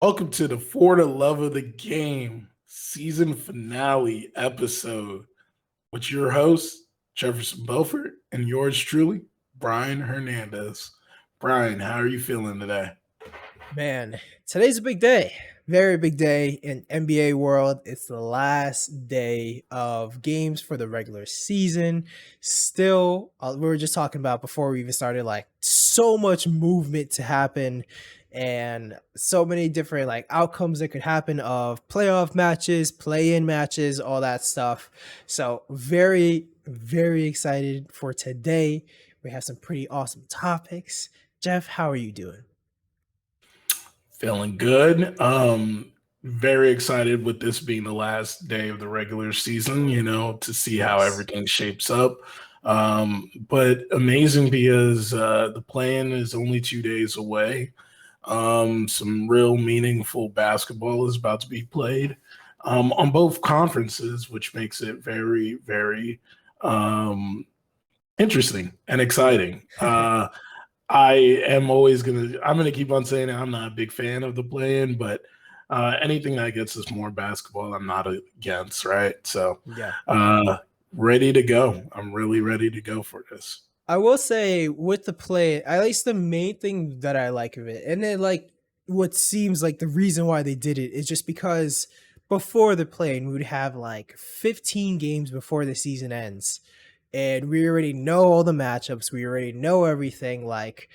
Welcome to the For the Love of the Game season finale episode with your host, Jefferson Beaufort, and yours truly, Brian Hernandez. Brian, how are you feeling today? Man, today's a big day. Very big day in NBA world. It's the last day of games for the regular season. Still, we were just talking about before we even started, like so much movement to happen and so many different like outcomes that could happen of playoff matches, play-in matches, all that stuff. So very excited for today. We have some pretty awesome topics. Jeff, how are you doing? Feeling good. Very excited with this being the last day of the regular season, to see how Yes. everything shapes up. But amazing because the plan is only 2 days away. Some real meaningful basketball is about to be played on both conferences, which makes it very um, interesting and Yeah. exciting. I am I'm gonna keep on saying it. I'm not a big fan of the play-in, but anything that gets us more basketball, I'm not against, right? So Yeah. uh, ready to go. I'm really ready to go for this. I will say with the play, at least the main thing that I like of it, and then like what seems like the reason why they did it is just because before the play, we would have like 15 games before the season ends. And we already know all the matchups. We already know everything. Like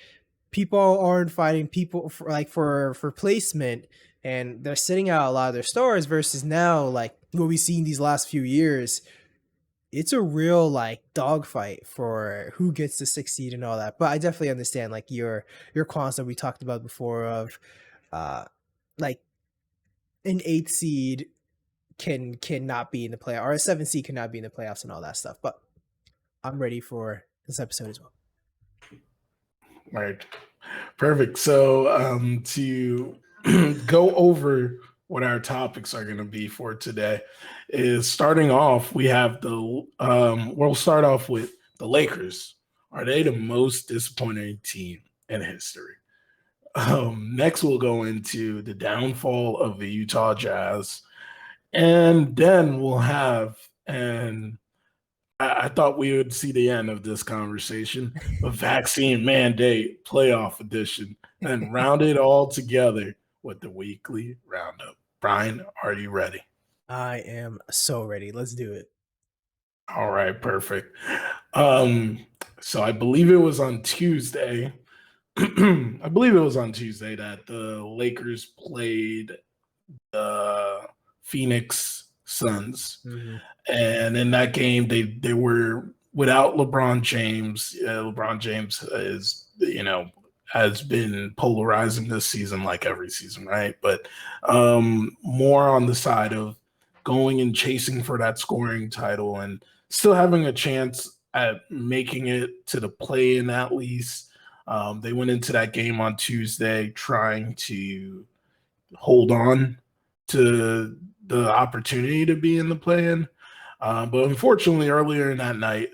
people aren't fighting people for for placement, and they're sitting out a lot of their stars versus now like what we've seen these last few years. It's a real like dogfight for who gets the sixth seed and all that. But I definitely understand like your cons that we talked about before of uh like an eighth seed cannot be in the playoff or a seventh seed cannot be in the playoffs and all that stuff. But I'm ready for this episode as well. Right. Perfect. So to go over what our topics are going to be for today is starting off, we have we'll start off with the Lakers. Are they the most disappointing team in history? Next, we'll go into the downfall of the Utah Jazz. And then we'll have, and I thought we would see the end of this conversation, a vaccine mandate playoff edition, and round it all together with the weekly roundup. Brian, are you ready? I am so ready. Let's do it. All right, perfect. Um, so I believe it was on Tuesday. I believe it was on Tuesday that the Lakers played the Phoenix Suns. Mhm. And in that game, they were without LeBron James. LeBron James is has been polarizing this season, like every season, right? But more on the side of going and chasing for that scoring title and still having a chance at making it to the play in at least. They went into that game on Tuesday trying to hold on to the opportunity to be in the play-in. But unfortunately, earlier in that night,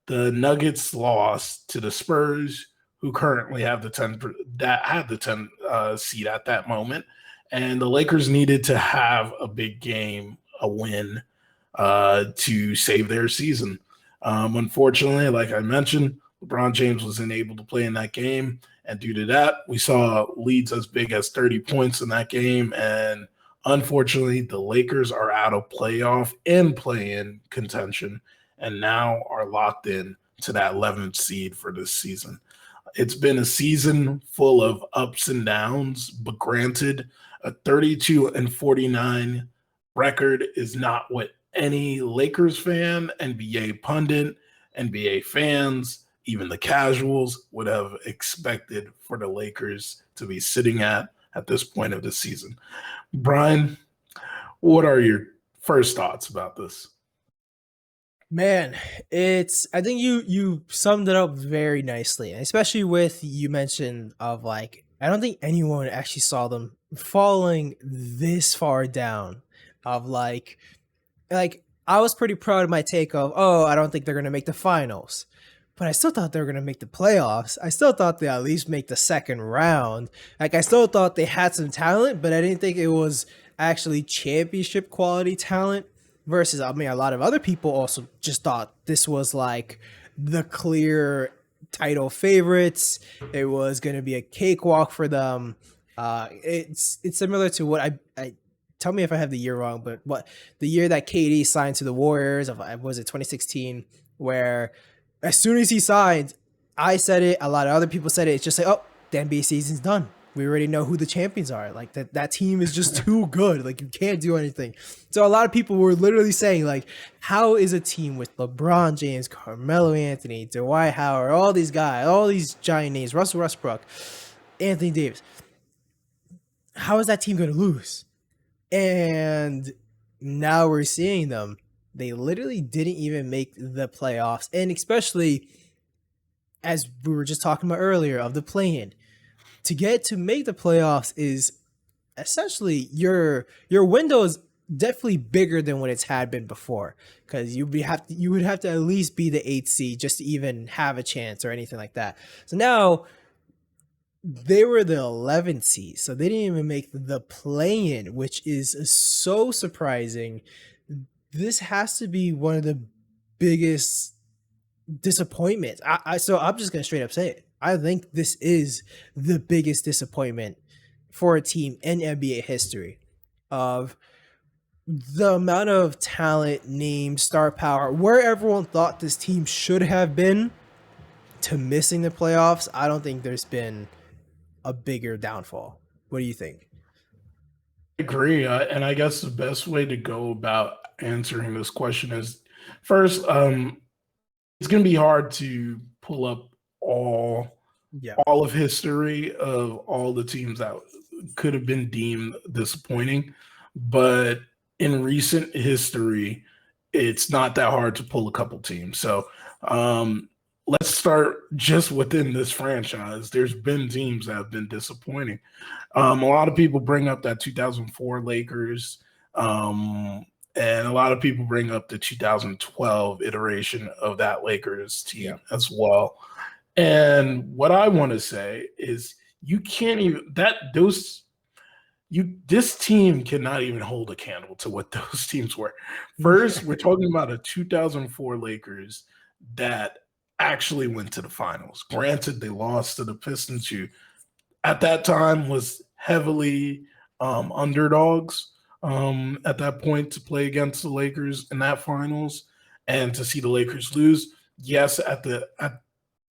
the Nuggets lost to the Spurs, who currently have the 10 that had the 10 seed at that moment, and the Lakers needed to have a big game, a win, to save their season. Unfortunately, like I mentioned, LeBron James wasn't able to play in that game. And due to that, we saw leads as big as 30 points in that game. And unfortunately, the Lakers are out of playoff and play-in contention and now are locked in to that 11th seed for this season. It's been a season full of ups and downs, but granted, a 32-49 record is not what any Lakers fan, NBA pundit, NBA fans, even the casuals would have expected for the Lakers to be sitting at this point of the season. Brian, what are your first thoughts about this? Man, it's I think you summed it up very nicely, especially with you mentioned of like I don't think anyone actually saw them falling this far down of like I was pretty proud of my take of, oh, I don't think they're gonna make the finals. but I still thought they were going to make the playoffs. I still thought they at least make the second round. Like, I still thought they had some talent, but I didn't think it was actually championship quality talent. Versus, I mean, a lot of other people also just thought this was like the clear title favorites. It was going to be a cakewalk for them. It's similar to what I tell me if I have the year wrong, but what the year that KD signed to the Warriors of, was it 2016, where as soon as he signed, I said it, a lot of other people said it. It's just like, oh, the NBA season's done. We already know who the champions are. Like that team is just too good. Like you can't do anything. So a lot of people were literally saying like, how is a team with LeBron James, Carmelo Anthony, Dwight Howard, all these guys, all these giant names, Russell Westbrook, Anthony Davis, how is that team going to lose? And now we're seeing them. They literally didn't even make the playoffs. And especially as we were just talking about earlier of the play-in, to make the playoffs is essentially your window is definitely bigger than what it's had been before, because you would have to at least be the 8th seed just to even have a chance or anything like that. So now they were the 11th seed, so they didn't even make the play-in, which is so surprising. This has to be one of the biggest disappointments. So I'm just gonna straight up say it. I think this is the biggest disappointment for a team in NBA history, of the amount of talent, name, star power, where everyone thought this team should have been, to missing the playoffs. I don't think there's been a bigger downfall. What do you think? I agree. And I guess the best way to go about answering this question is first, it's going to be hard to pull up Yeah. all of history of all the teams that could have been deemed disappointing. But in recent history, it's not that hard to pull a couple teams. So let's start just within this franchise. There's been teams that have been disappointing. A lot of people bring up that 2004 Lakers, and a lot of people bring up the 2012 iteration of that Lakers team as well. And what I want to say is you can't even this team cannot even hold a candle to what those teams were. First, we're talking about a 2004 Lakers that actually went to the finals. Granted, they lost to the Pistons, who at that time was heavily underdogs at that point to play against the Lakers in that finals, and to see the Lakers lose. Yes, at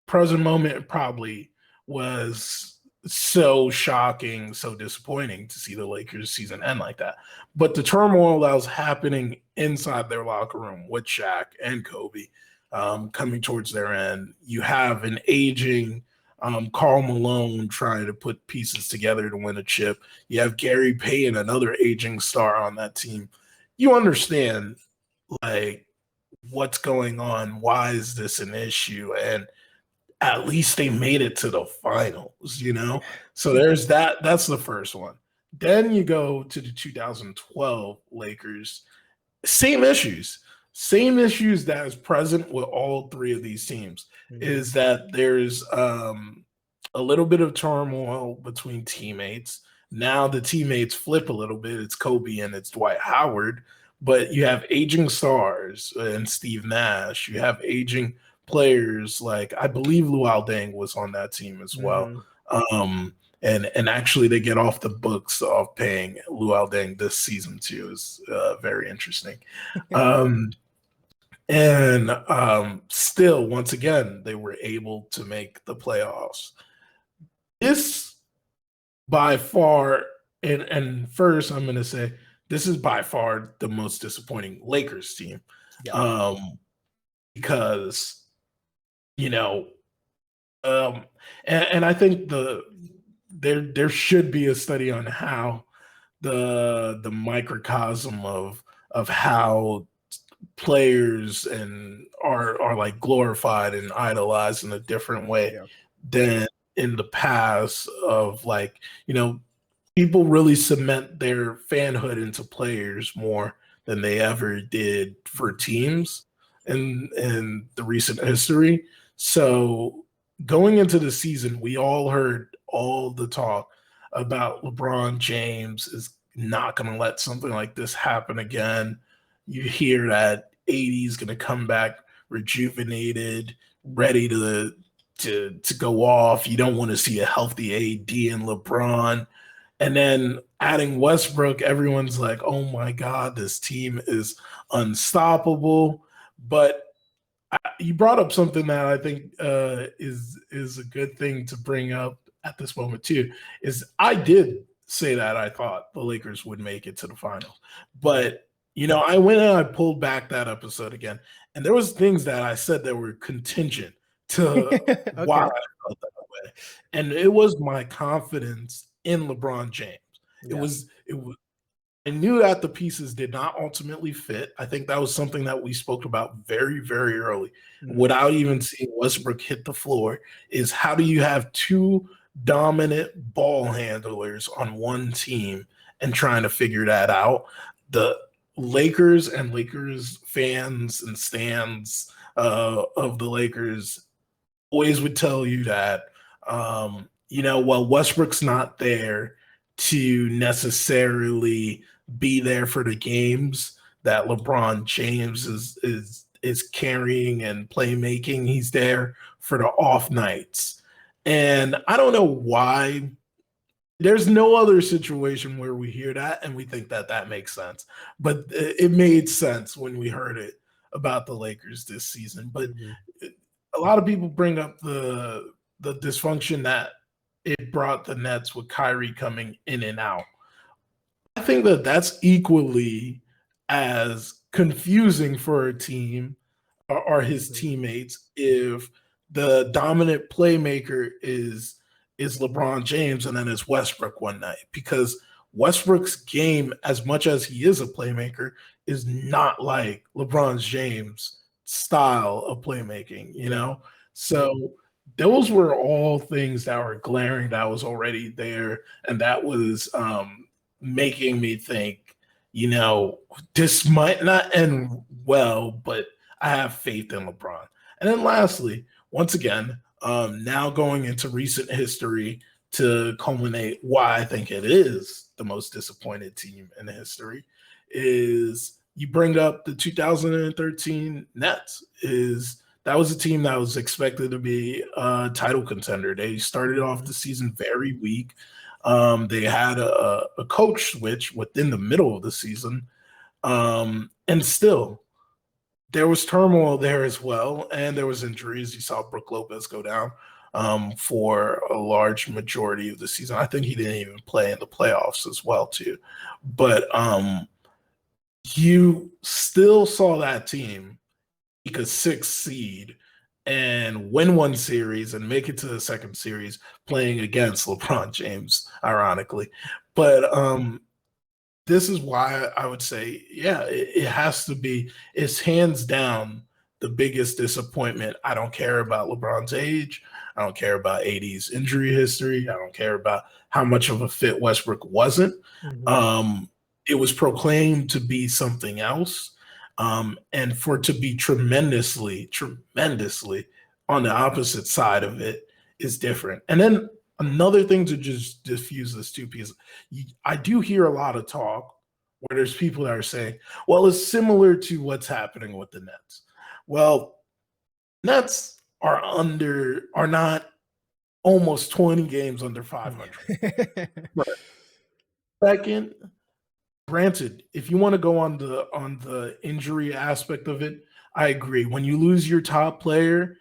present moment, it probably was so shocking, so disappointing to see the Lakers season end like that. But the turmoil that was happening inside their locker room with Shaq and Kobe coming towards their end, you have an aging Karl Malone trying to put pieces together to win a chip. You have Gary Payton, another aging star on that team. You understand, like, what's going on? Why is this an issue? And at least they made it to the finals, you know? So there's that. That's the first one. Then you go to the 2012 Lakers. Same issues. Same issues that is present with all three of these teams is that there's a little bit of turmoil between teammates. Now the teammates flip a little bit. It's Kobe and it's Dwight Howard, but you have aging stars and Steve Nash. You have aging players like, I believe Luol Deng was on that team as well. And actually they get off the books of paying Luol Deng this season too. Is very interesting. And still, once again, they were able to make the playoffs. This by far, and first I'm going to say this is by far the most disappointing Lakers team, because you know, and I think there should be a study on how the microcosm of how players and are like glorified and idolized in a different way than in the past, of like, you know, people really cement their fanhood into players more than they ever did for teams in the recent history. So going into the season, we all heard all the talk about LeBron James is not going to let something like this happen again. You hear that AD is going to come back rejuvenated, ready to go off. You don't want to see a healthy AD and LeBron. And then adding Westbrook, everyone's like, "Oh my God, this team is unstoppable." But you brought up something that I think is a good thing to bring up at this moment too. Is I did say that I thought the Lakers would make it to the finals, but I went and I pulled back that episode again, and there was things that I said that were contingent to why Okay. I felt that way, and it was my confidence in LeBron James. Yeah. It was I knew that the pieces did not ultimately fit. I think that was something that we spoke about very, very early, Mhm. without even seeing Westbrook hit the floor. Is how do you have two dominant ball handlers on one team and trying to figure that out? The Lakers and Lakers fans and stands of the Lakers always would tell you that, well, Westbrook's not there to necessarily be there for the games that LeBron James is carrying and playmaking. He's there for the off nights. And I don't know why there's no other situation where we hear that and we think that that makes sense. But it made sense when we heard it about the Lakers this season. But Mhm. a lot of people bring up the dysfunction that it brought the Nets with Kyrie coming in and out. I think that that's equally as confusing for a team or his Mhm. teammates if the dominant playmaker is LeBron James and then it's Westbrook one night, because Westbrook's game, as much as he is a playmaker, is not like LeBron James style of playmaking, Yeah. So those were all things that were glaring that was already there, and that was making me think, this might not end well, but I have faith in LeBron. And then lastly, once again, now going into recent history to culminate why I think it is the most disappointed team in history is you bring up the 2013 Nets. Is that was a team that was expected to be a title contender. They started off Mhm. the season very weak. They had a coach switch within the middle of the season, and still there was turmoil there as well, and there was injuries. You saw Brook Lopez go down for a large majority of the season. I think he didn't even play in the playoffs as well, too. But you still saw that team take a sixth seed and win one series and make it to the second series playing against LeBron James, ironically. But this is why I would say, yeah, it has to be, it's hands down the biggest disappointment. I don't care about LeBron's age. I don't care about AD's injury history. I don't care about how much of a fit Westbrook wasn't. Mhm. Um, it was proclaimed to be something else. And for it to be tremendously, tremendously on the opposite side of it is different. And then another thing to just diffuse this two pieces, I do hear a lot of talk where there's people that are saying, well, it's similar to what's happening with the Nets. Well, Nets are not almost 20 games under 500. Right. Second, granted, if you want to go on the injury aspect of it, I agree. When you lose your top player,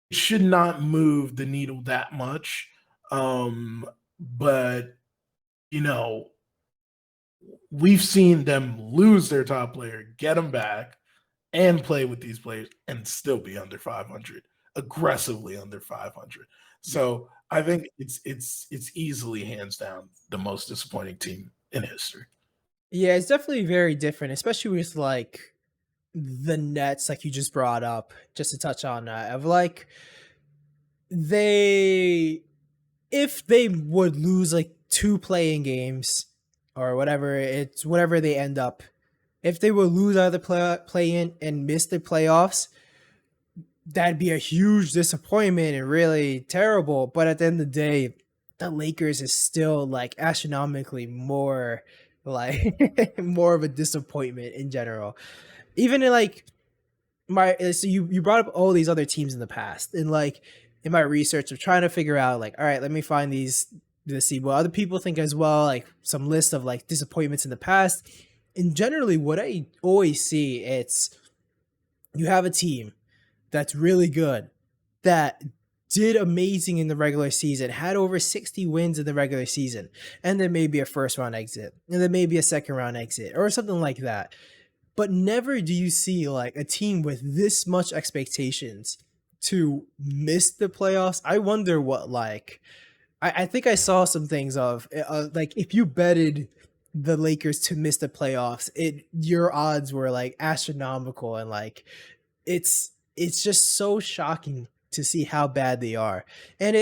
it should not move the needle that much. But you know, we've seen them lose their top player, get them back, and play with these players and still be under 500, aggressively under 500. So I think it's easily hands down the most disappointing team in history. Yeah, it's definitely very different, especially with like the Nets, like you just brought up, just to touch on that, of like they if they would lose like two playing games or whatever they end up, if they would lose out of the play in and miss the playoffs, that'd be a huge disappointment and really terrible. But at the end of the day, the Lakers is still like astronomically more like more of a disappointment in general. Even in like my so you brought up all these other teams in the past, and like in my research of trying to figure out like, all right, let me find these to see what other people think as well, like some list of like disappointments in the past. And generally what I always see, it's you have a team that's really good, that did amazing in the regular season, had over 60 wins in the regular season, and then maybe a first round exit, and then maybe a second round exit, or something like that. But never do you see like a team with this much expectations to miss the playoffs. I wonder what like I think I saw some things of like if you betted the Lakers to miss the playoffs, it your odds were like astronomical, and like it's just so shocking to see how bad they are. And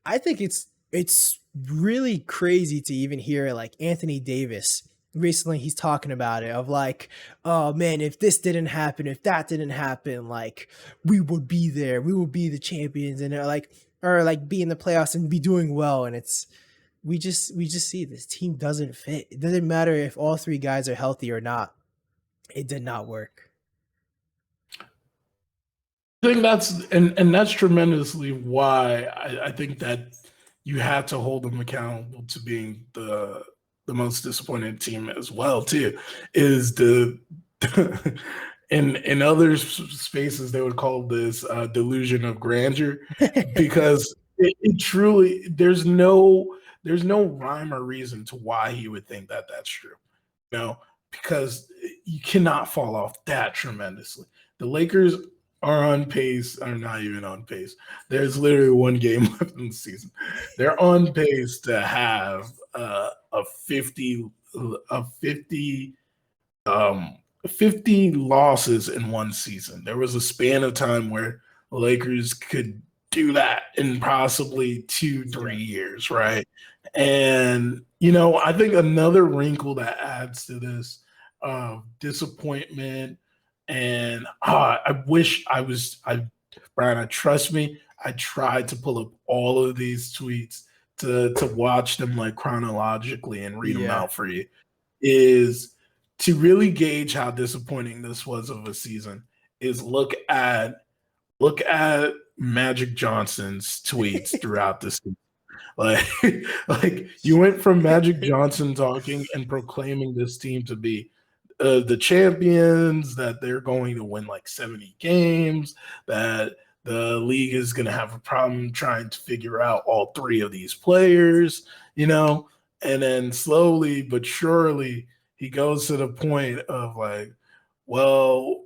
I think it's really crazy to even hear like Anthony Davis recently he's talking about it of like, oh man, if this didn't happen, if that didn't happen, like we would be there, we would be the champions, and they're like or like be in the playoffs and be doing well. And it's we just see this team doesn't fit. It doesn't matter if all three guys are healthy or not. It did not work. I think and that's tremendously why I think that you have to hold them accountable to being the most disappointed team as well too. Is the in other spaces they would call this delusion of grandeur, because it truly there's no rhyme or reason to why he would think that that's true. No, because you cannot fall off that tremendously. The Lakers are on pace, are not even on pace. There's literally one game left in the season. They're on pace to have a 50 um 50 losses in one season. There was a span of time where the Lakers could do that in possibly 2 3 years, right? And I think another wrinkle that adds to this disappointment, and I wish Brian, trust me, I tried to pull up all of these tweets to watch them like chronologically and read them Yeah. out for you, is to really gauge how disappointing this was of a season, is look at Magic Johnson's tweets throughout this season. Like, like you went from Magic Johnson talking and proclaiming this team to be the champions, that they're going to win like 70 games, that the league is going to have a problem trying to figure out all three of these players, and then slowly but surely he goes to the point of like, well,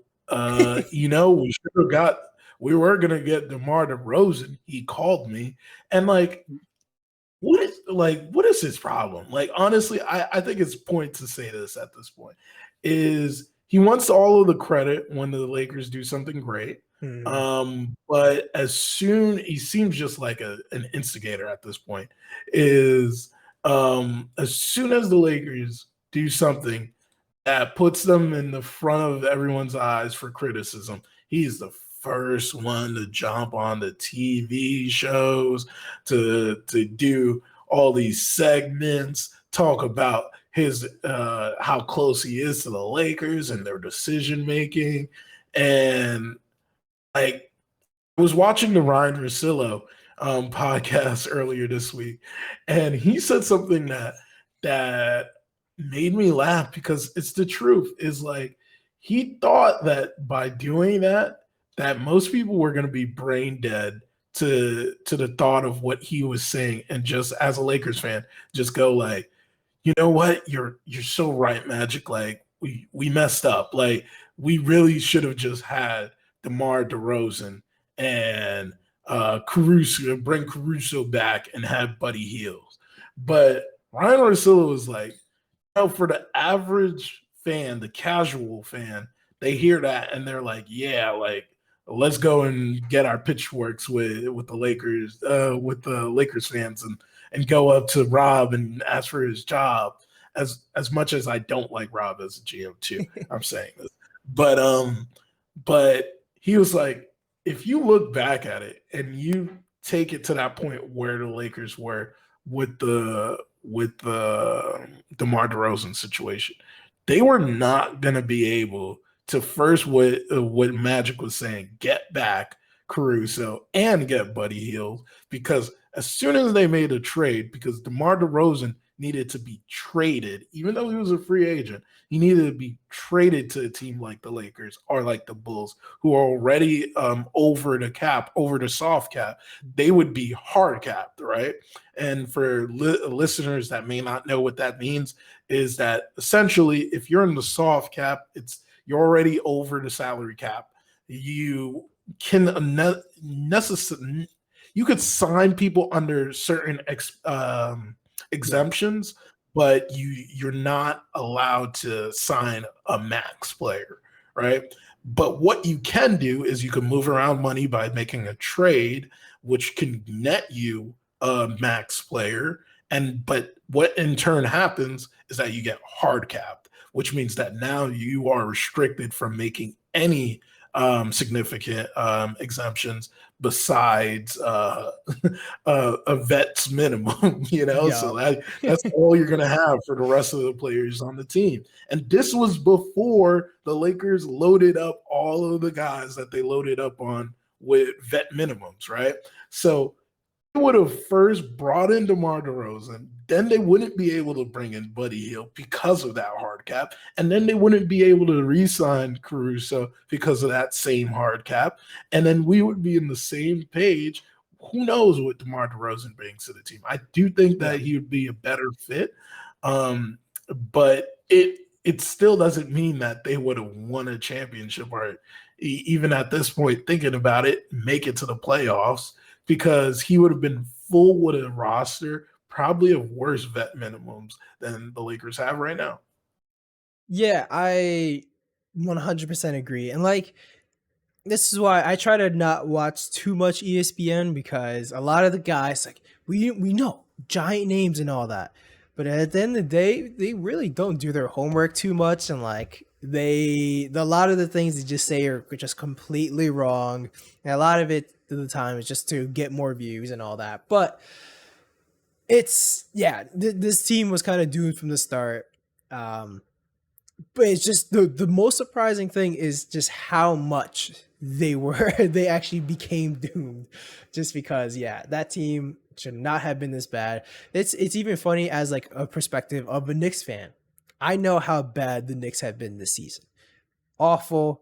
we were going to get DeMar DeRozan. He called me, and like, what is his problem? Like, honestly, I think it's point to say this at this point, is he wants all of the credit when the Lakers do something great. Hmm. But as soon he seems just like an instigator at this point, is as soon as the Lakers do something that puts them in the front of everyone's eyes for criticism, he's the first one to jump on the TV shows, to do all these segments, talk about his how close he is to the Lakers and their decision making. And like, I was watching the Ryan Russillo podcast earlier this week, and he said something that made me laugh, because it's the truth. Is like, he thought that by doing that most people were going to be brain dead to the thought of what he was saying, and just as a Lakers fan, just go like, you know what, you're so right, Magic. Like, we messed up. Like, we really should have just had DeMar DeRozan and Caruso, and bring Caruso back and have Buddy Hield. But Ryan Russillo was like, for the average fan, the casual fan, they hear that and they're like, yeah, like, let's go and get our pitchforks with the Lakers fans, and go up to Rob and ask for his job. As much as I don't like Rob as a GM too, I'm saying this, but he was like, if you look back at it and you take it to that point where the Lakers were with the DeMar DeRozan situation, they were not going to be able to first what Magic was saying, get back Caruso and get Buddy Hield, because as soon as they made a trade, because DeMar DeRozan needed to be traded, even though he was a free agent, he needed to be traded to a team like the Lakers or like the Bulls, who are already over the cap, over the soft cap. They would be hard capped, right? And for listeners that may not know what that means, is that essentially, if you're in the soft cap, it's you're already over the salary cap. You can necessarily you could sign people under certain Yeah. exemptions, but you're not allowed to sign a max player, right? But what you can do is you can move around money by making a trade, which can net you a max player. And but what in turn happens is that you get hard capped, which means that now you are restricted from making any significant exemptions besides a vet's minimum, Yeah. so that's all you're going to have for the rest of the players on the team. And this was before the Lakers loaded up all of the guys that they loaded up on with vet minimums, right? So would have first brought in DeMar DeRozan, then they wouldn't be able to bring in Buddy Hield because of that hard cap, and then they wouldn't be able to re-sign Caruso because of that same hard cap, and then we would be in the same page. Who knows what DeMar DeRozan brings to the team? I do think Yeah. that he would be a better fit, but it still doesn't mean that they would have won a championship or even at this point, thinking about it, make it to the playoffs, because he would have been full with a roster probably of worse vet minimums than the Lakers have right now. Yeah, I 100% agree. And like, this is why I try to not watch too much ESPN, because a lot of the guys, like, we know giant names and all that, but at the end of the day, they really don't do their homework too much, and like a lot of the things they just say are just completely wrong, and a lot of it at the time is just to get more views and all that. But it's yeah, this team was kind of doomed from the start. Um, but it's just the most surprising thing is just how much they were they actually became doomed, just because yeah, that team should not have been this bad. It's even funny as like a perspective of a Knicks fan. I know how bad the Knicks have been this season. Awful.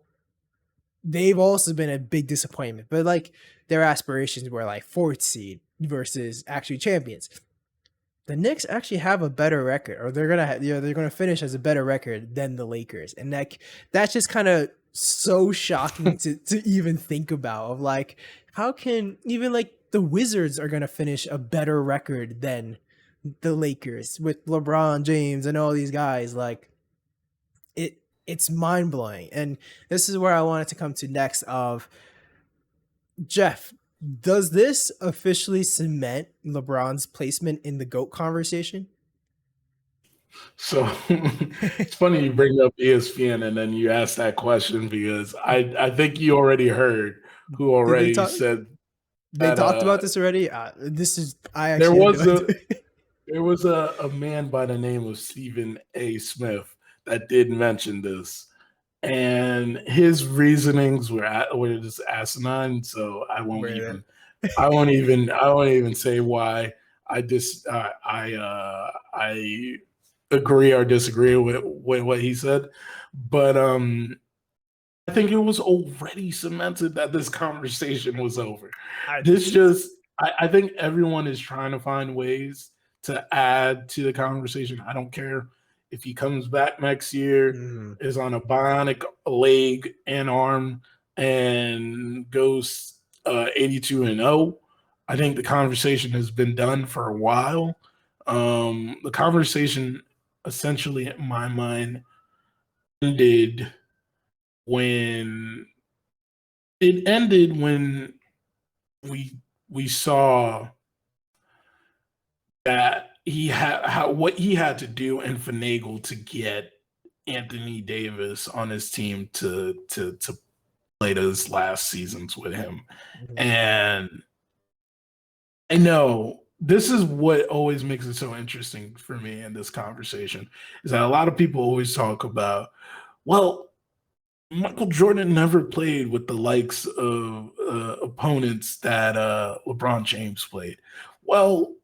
They've also been a big disappointment, but like their aspirations were like fourth seed versus actually champions. The Knicks actually have a better record, or they're gonna finish as a better record than the Lakers, and that's just kind of so shocking to even think about. Of like, how can even like the Wizards are gonna finish a better record than the Lakers with LeBron James and all these guys? Like, it's mind blowing, and this is where I wanted to come to next. Of Jeff, does this officially cement LeBron's placement in the GOAT conversation? So it's funny you bring up ESPN and then you ask that question, because I think you already heard who Did they already talk? said They that talked about this already. This is I there actually had no was a idea. there was a man by the name of Stephen A. Smith that did mention this, and his reasonings were just asinine. So Where I won't even say why I agree or disagree with what he said, but I think it was already cemented that this conversation was over. I, This just I think everyone is trying to find ways to add to the conversation. I don't care if he comes back next year, mm, is on a bionic leg and arm, and goes 82-0. I think the conversation has been done for a while. The conversation, essentially, in my mind, ended when we saw that he had what he had to do and finagle to get Anthony Davis on his team to played his last seasons with him. Mhm. And I know this is what always makes it so interesting for me in this conversation is that a lot of people always talk about, well, Michael Jordan never played with the likes of opponents that LeBron James played. Well,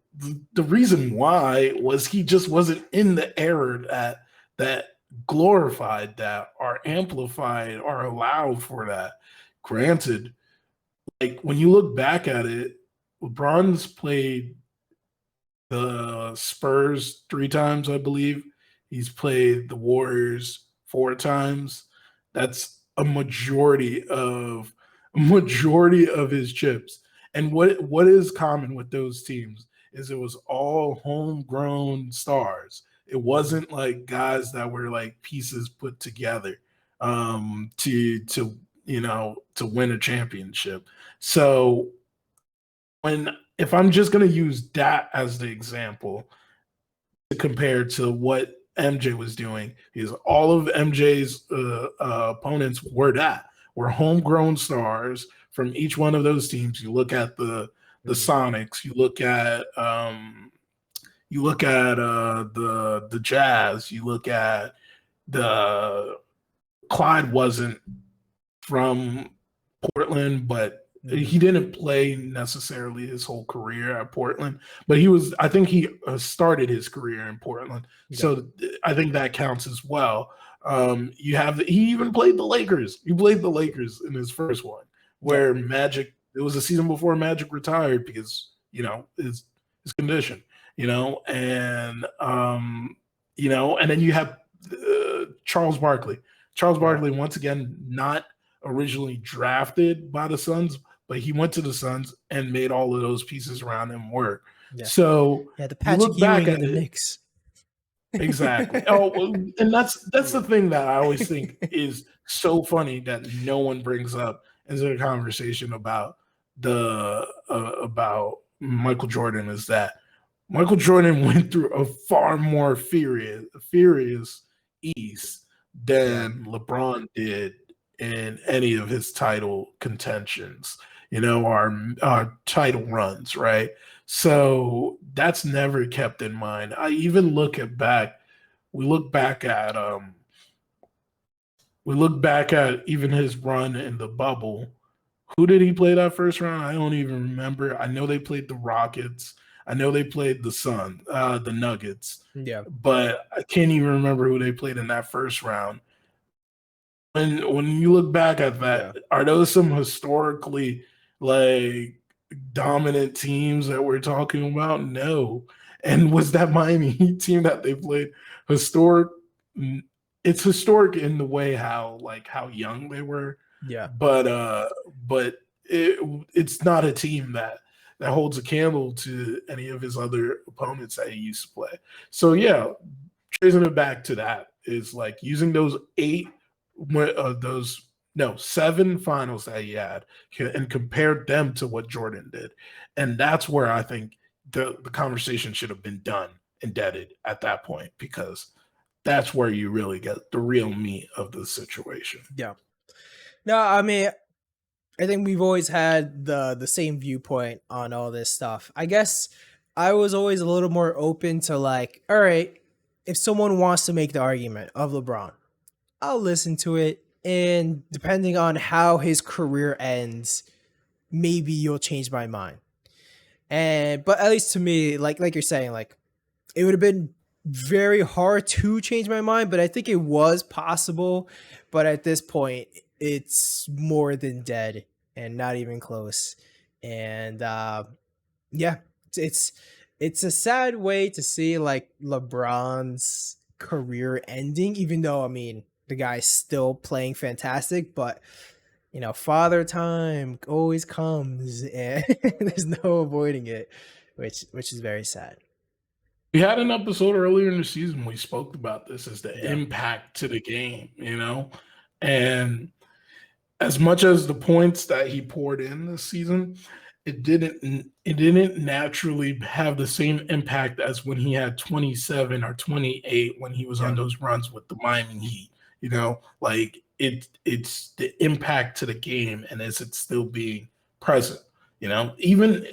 the reason why was he just wasn't in the era that glorified that or amplified or allowed for that. Granted, like when you look back at it, LeBron's played the Spurs 3 times, I believe. He's played the Warriors 4 times. That's a majority of his chips. And what is common with those teams is it was all homegrown stars. It Mhm. wasn't like guys that were like pieces put together to win a championship. So when if I'm just going to use that as the example to compare to what MJ was doing, is all of MJ's opponents were homegrown stars from each one of those teams. You look at the Mhm. Sonics, you look at the Jazz, you look at the Clyde wasn't from Portland, but Mhm. he didn't play necessarily his whole career at Portland. But he was, I think he started his career in Portland, Yeah. so I think that counts as well. He even played the Lakers. He played the Lakers in his first one, Yep. where Magic. It was a season before Magic retired because his condition, and then you have Charles Barkley. Charles Yeah. Barkley, once again, not originally drafted by the Suns, but he went to the Suns and made all of those pieces around him work. Yeah. So Yeah. The you Patrick look back Ewing at and the it Knicks. exactly. Oh, well, and that's Yeah. the thing that I always think is so funny that no one brings up in a conversation about Michael Jordan is that Michael Jordan went through a far more furious East Yeah. than LeBron did in any of his title contentions, our title runs, right? So that's never kept in mind. I even we look back at even his run in the bubble. Who did he play that first round? I don't even remember. I know they played the Rockets. I know they played the Nuggets, Yeah. but I can't even remember who they played in that first round. When you look back at Yeah. that, are those some historically like dominant teams that we're talking about? No. And was that Miami Heat team that they played historic? It's historic in the way how young they were, Yeah. but it's not a team that holds a candle to any of his other opponents that he used to play. So yeah, tracing it back to that is like using those those no 7 finals that he had and compared them to what Jordan did, and that's where I think the conversation should have been done indebted at that point because that's where you really get the real meat of the situation. Yeah. No, I mean, I think we've always had the same viewpoint on all this stuff. I guess I was always a little more open to like, all right, if someone wants to make the argument of LeBron, I'll listen to it. And depending on how his career ends, maybe you'll change my mind. And but at least to me, like you're saying, like it would have been very hard to change my mind, but I think it was possible. But at this point, it's more than dead and not even close. And yeah, it's it's a sad way to see like LeBron's career ending, even though I mean the guy's still playing fantastic, but father time always comes and there's no avoiding it, which is very sad. We had an episode earlier in the season we spoke about this as the Yeah. impact to the game, and as much as the points that he poured in this season, it didn't naturally have the same impact as when he had 27 or 28 when he was on Yeah. those runs with the Miami Heat. Like it's the impact to the game, and is it still being present? Even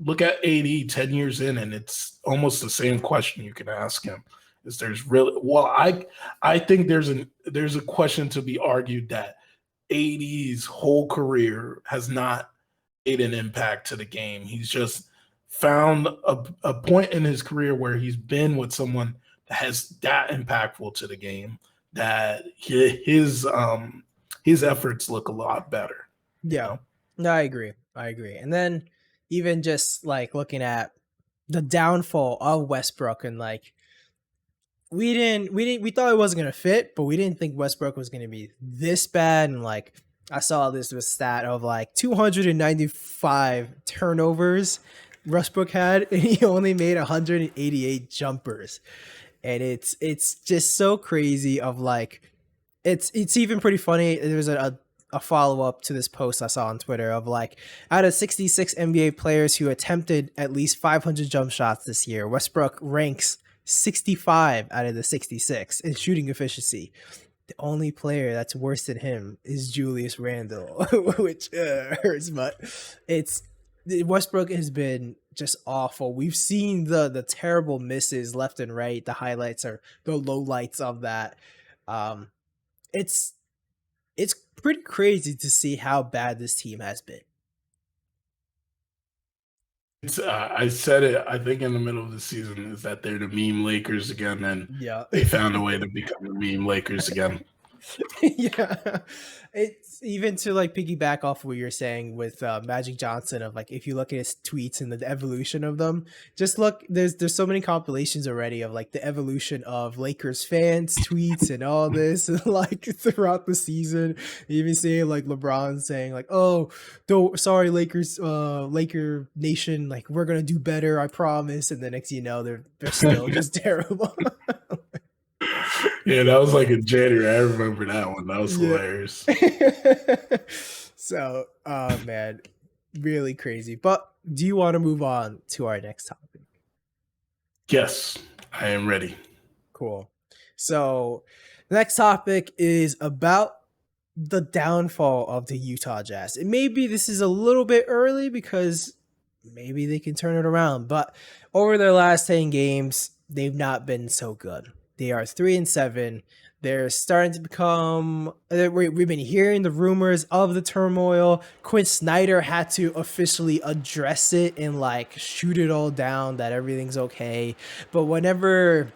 look at AD 10 years in, and it's almost the same question you can ask him. Is there's really well, I think there's a question to be argued that AD's whole career has not made an impact to the game. He's just found a point in his career where he's been with someone that has that impactful to the game that his efforts look a lot better. Yeah. No, I agree. And then even just like looking at the downfall of Westbrook, and like we thought it wasn't gonna fit, but we didn't think Westbrook was gonna be this bad. And like I saw this stat of like 295 turnovers Westbrook had, and he only made 188 jumpers. And it's just so crazy of like it's even pretty funny. There's a follow up to this post I saw on Twitter of like, out of 66 NBA players who attempted at least 500 jump shots this year, Westbrook ranks 65 out of the 66 in shooting efficiency. The only player that's worse than him is Julius Randle, which hurts, but Westbrook has been just awful. We've seen the terrible misses left and right. The highlights are the lowlights of that. It's pretty crazy to see how bad this team has been. I said it, I think, in the middle of the season, is that they're the meme Lakers again, and Yeah. they found a way to become the meme Lakers again. Yeah, it's even to like piggyback off what you're saying with Magic Johnson, of like, if you look at his tweets and the evolution of them, just look, there's so many compilations already of like the evolution of Lakers fans tweets and all this, and like throughout the season, even seeing like LeBron saying like, oh, don't, sorry Lakers, Laker nation, like we're gonna do better, I promise. And the next they're still just terrible. Yeah, that was like in January. I remember that one. That was hilarious. So, oh man, really crazy. But do you want to move on to our next topic? Yes, I am ready. Cool. So, the next topic is about the downfall of the Utah Jazz. And maybe this is a little bit early because maybe they can turn it around, but over their last 10 games, they've not been so good. They are 3-7. They're starting to become. We've been hearing the rumors of the turmoil. Quinn Snyder had to officially address it and like shoot it all down that everything's okay. But whenever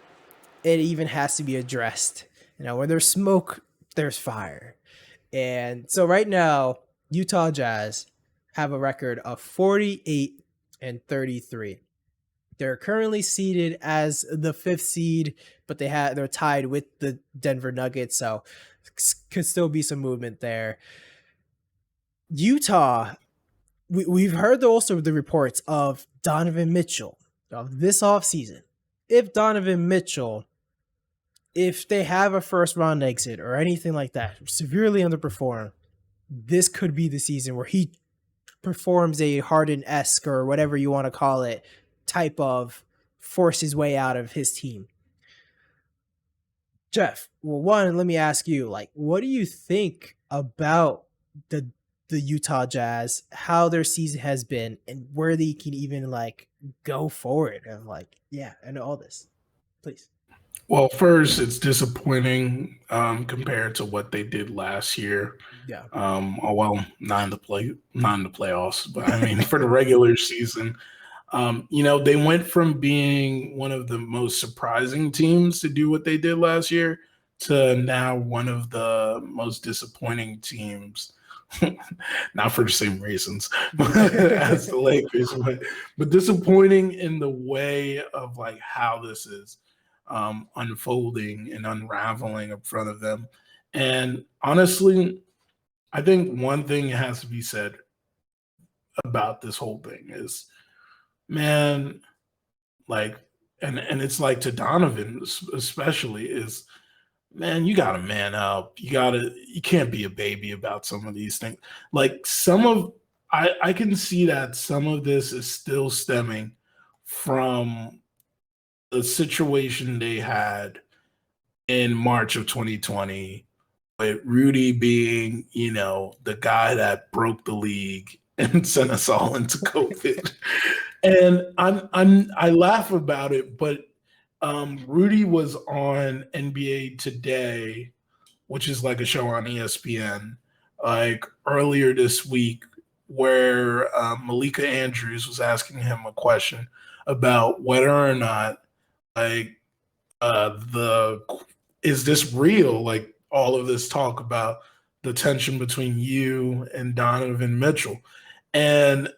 it even has to be addressed, when there's smoke, there's fire. And so right now, Utah Jazz have a record of 48-33. They're currently seeded as the 5th seed, but they're tied with the Denver Nuggets, so could still be some movement there. Utah, we've heard also the reports of Donovan Mitchell of this offseason. If Donovan Mitchell, if they have a first round exit or anything like that, severely underperform, this could be the season where he performs a Harden-esque, or whatever you want to call it, type of force his way out of his team. Jeff, well, one, let me ask you, like, what do you think about the Utah Jazz, how their season has been, and where they can even like go forward, and like, and all this, please. Well, first, it's disappointing compared to what they did last year. Yeah. Not in the playoffs, but I mean for the regular season. They went from being one of the most surprising teams to do what they did last year to now one of the most disappointing teams. Not for the same reasons as the Lakers, but disappointing in the way of like how this is unfolding and unraveling in front of them. And honestly, I think one thing has to be said about this whole thing is, man, like, and it's like to Donovan especially, is, man, you gotta man up. You can't be a baby about some of these things. Like I can see that some of this is still stemming from the situation they had in March of 2020 With Rudy being, the guy that broke the league and sent us all into COVID. And I laugh about it, but Rudy was on NBA Today, which is like a show on ESPN, like earlier this week, where Malika Andrews was asking him a question about whether or not like the is this real? Like all of this talk about the tension between you and Donovan Mitchell, and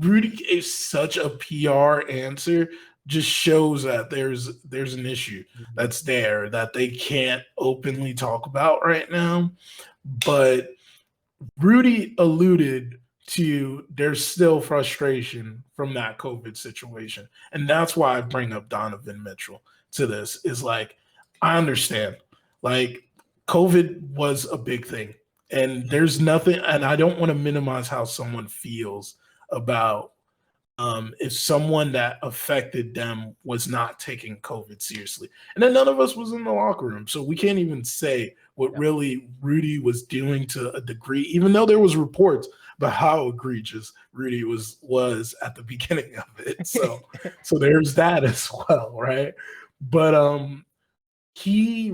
Rudy gave such a PR answer. Just shows that there's an issue Mhm. that's there that they can't openly talk about right now. But Rudy alluded to there's still frustration from that COVID situation. And that's why I bring up Donovan Mitchell to this is like, I understand. Like, COVID was a big thing. And there's nothing, and I don't want to minimize how someone feels about if someone that affected them was not taking COVID seriously. And then none of us was in the locker room. So we can't even say what Yeah. really Rudy was doing to a degree, even though there was reports about how egregious Rudy was at the beginning of it. So there's that as well, right? But he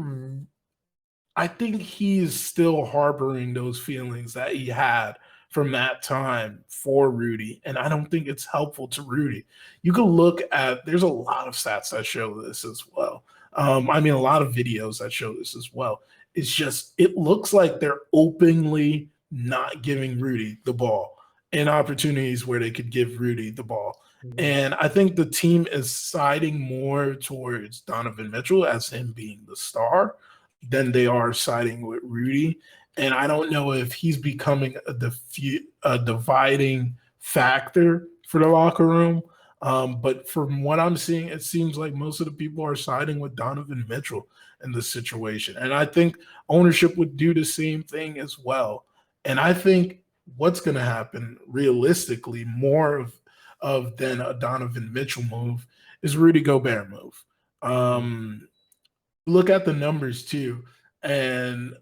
I think he's still harboring those feelings that he had from that time for Rudy. And I don't think it's helpful to Rudy. You can look at, there's a lot of stats that show this as well. I mean, a lot of videos that show this as well. It's just, it looks like they're openly not giving Rudy the ball in opportunities where they could give Rudy the ball. Mhm. And I think the team is siding more towards Donovan Mitchell as him being the star than they are siding with Rudy. And I don't know if he's becoming a dividing factor for the locker room. But from what I'm seeing, it seems like most of the people are siding with Donovan Mitchell in this situation. And I think ownership would do the same thing as well. And I think what's going to happen realistically, more of than a Donovan Mitchell move, is Rudy Gobert move. Mhm. Look at the numbers too, and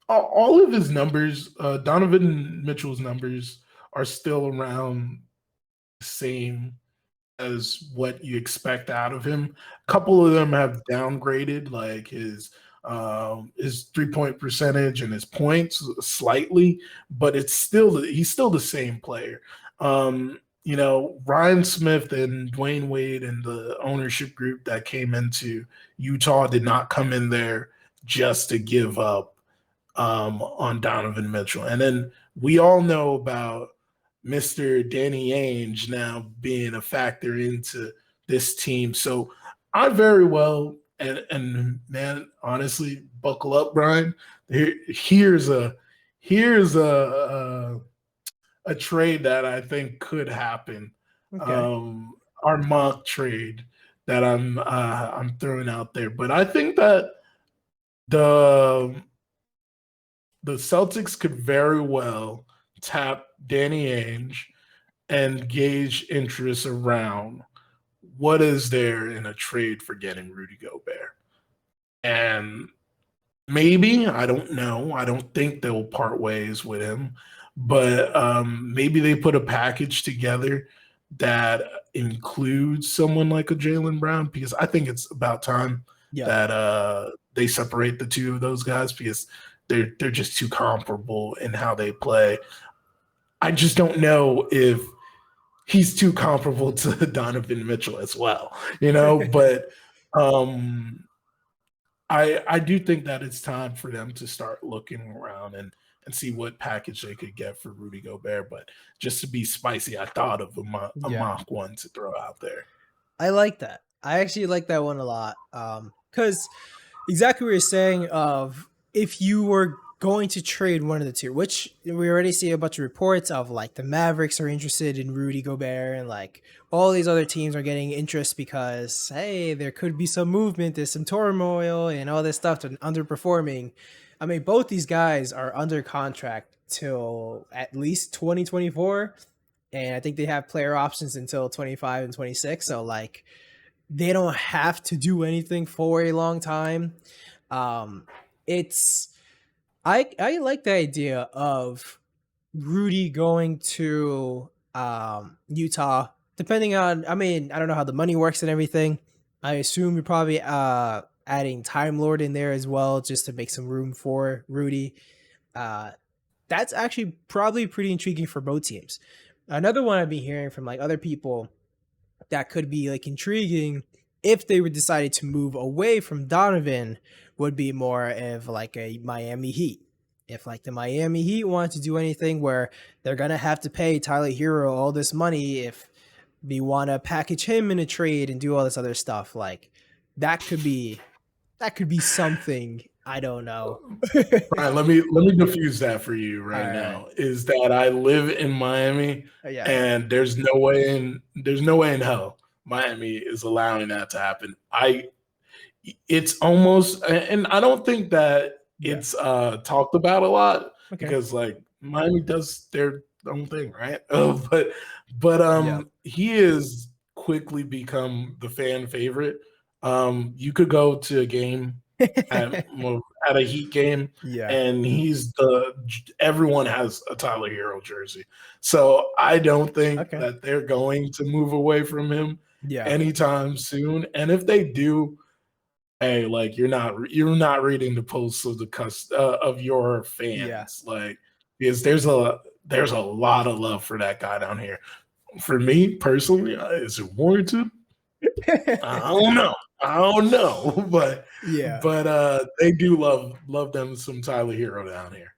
all of his numbers, Donovan Mitchell's numbers are still around the same as what you expect out of him. A couple of them have downgraded, like his 3-point percentage and his points slightly, but he's still the same player. Ryan Smith and Dwayne Wade and the ownership group that came into Utah did not come in there just to give up on Donovan Mitchell. And then we all know about Mr. Danny Ainge now being a factor into this team. So I very well, and man, honestly, buckle up, Brian. Here's a trade that I think could happen. Okay. Um, our mock trade that I'm throwing out there, but I think that the the Celtics could very well tap Danny Ainge and gauge interest around what is there in a trade for getting Rudy Gobert. And maybe, I don't know. I don't think they'll part ways with him, but maybe they put a package together that includes someone like a Jalen Brown, because I think it's about time Yeah. that they separate the two of those guys, because they're just too comparable in how they play. I just don't know if he's too comparable to Donovan Mitchell as well, but um I do think that it's time for them to start looking around and see what package they could get for Rudy Gobert. But just to be spicy, I thought of a Yeah. mock one to throw out there. I like that. I actually like that one a lot. Because exactly what you're saying of if you were going to trade one of the two, which we already see a bunch of reports of like the Mavericks are interested in Rudy Gobert and like all these other teams are getting interest because hey, there could be some movement, there's some turmoil and all this stuff to underperforming. I mean, both these guys are under contract till at least 2024 and I think they have player options until 25 and 26. So like they don't have to do anything for a long time. Um, it's I like the idea of Rudy going to Utah. Depending on, I mean, I don't know how the money works and everything. I assume you're probably adding Time Lord in there as well, just to make some room for Rudy. Uh, that's actually probably pretty intriguing for both teams. Another one I've been hearing from like other people that could be like intriguing if they were decided to move away from Donovan would be more of like a Miami Heat. If like the Miami Heat wanted to do anything where they're gonna have to pay Tyler Hero all this money if they want to package him in a trade and do all this other stuff, like that could be something. I don't know. Brian, let me diffuse that for you All right right. now. Is that I live in Miami, Yeah. and there's no way in hell Miami is allowing that to happen. It's almost, and I don't think that Yeah. it's talked about a lot Okay. because like Miami does their own thing, right? But Yeah. he is quickly become the fan favorite. You could go to a game at well, at a Heat game, Yeah. and he's the everyone has a Tyler Hero jersey. So I don't think Okay. that they're going to move away from him Yeah. anytime soon. And if they do, hey, like you're not reading the posts of of your Yeah. fans, like because there's a lot of love for that guy down here. For me personally, is it warranted? I don't know. I don't know, Yeah. but they do love them some Tyler Hero down here.